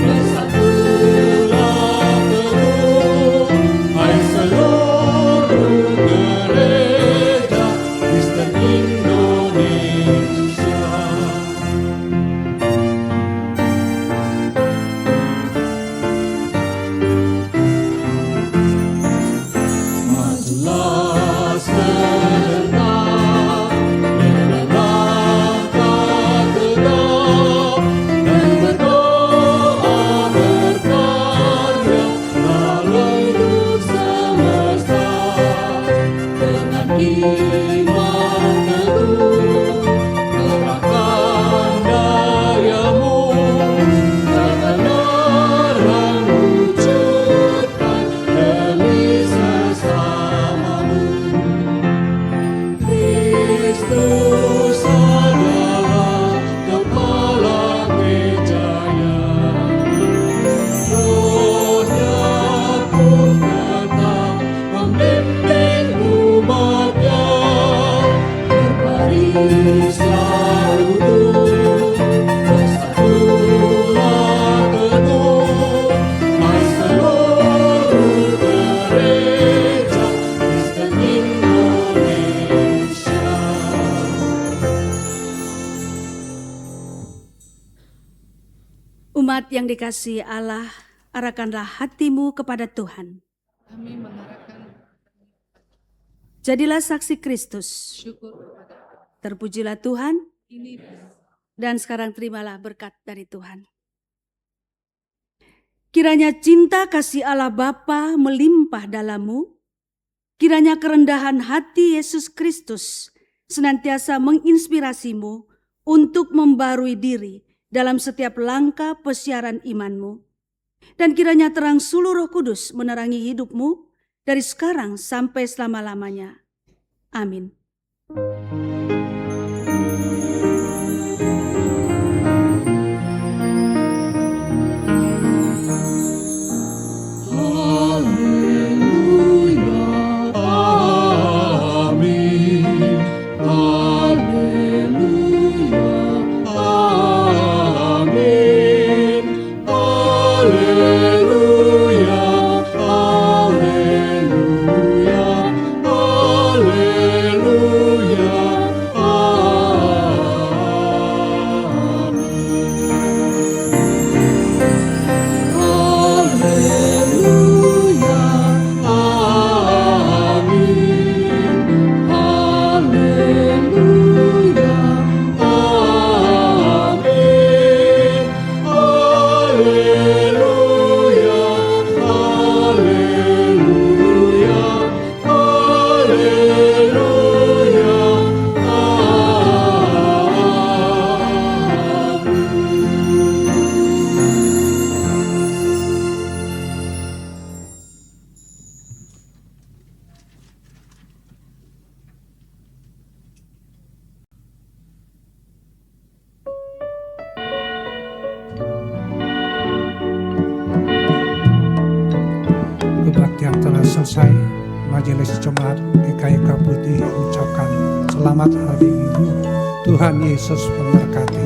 bersatulah teguh, hai seluruh gereja Kristen Indonesia. Majulah serentak dengan langkah tegak dan berdoa berkarya dalam hidup semesta. Dengan iman teguh, kerahkan dayamu, kebenaran wujudkan demi sesamamu. Kristus adalah kepala gerejanya. Rohnya pun tetap membimbing umatnya, berbaring selalu, bersatulah teguh, hai seluruh gereja Kristen Indonesia. Umat yang dikasihi Allah, arahkanlah hatimu kepada Tuhan. Kami mengarahkan Jadilah saksi Kristus. syukur kepada Terpujilah Tuhan, ini dan sekarang terimalah berkat dari Tuhan. Kiranya cinta kasih Allah Bapa melimpah dalammu. Kiranya kerendahan hati Yesus Kristus senantiasa menginspirasimu untuk membarui diri dalam setiap langkah pesiaran imanmu. Dan kiranya terang suluh Roh Kudus menerangi hidupmu dari sekarang sampai selama-lamanya. Amin. Haleluya. selesai, Majelis Jemaat GKI Putih ucapkan selamat hari Minggu. Tuhan Yesus memberkati.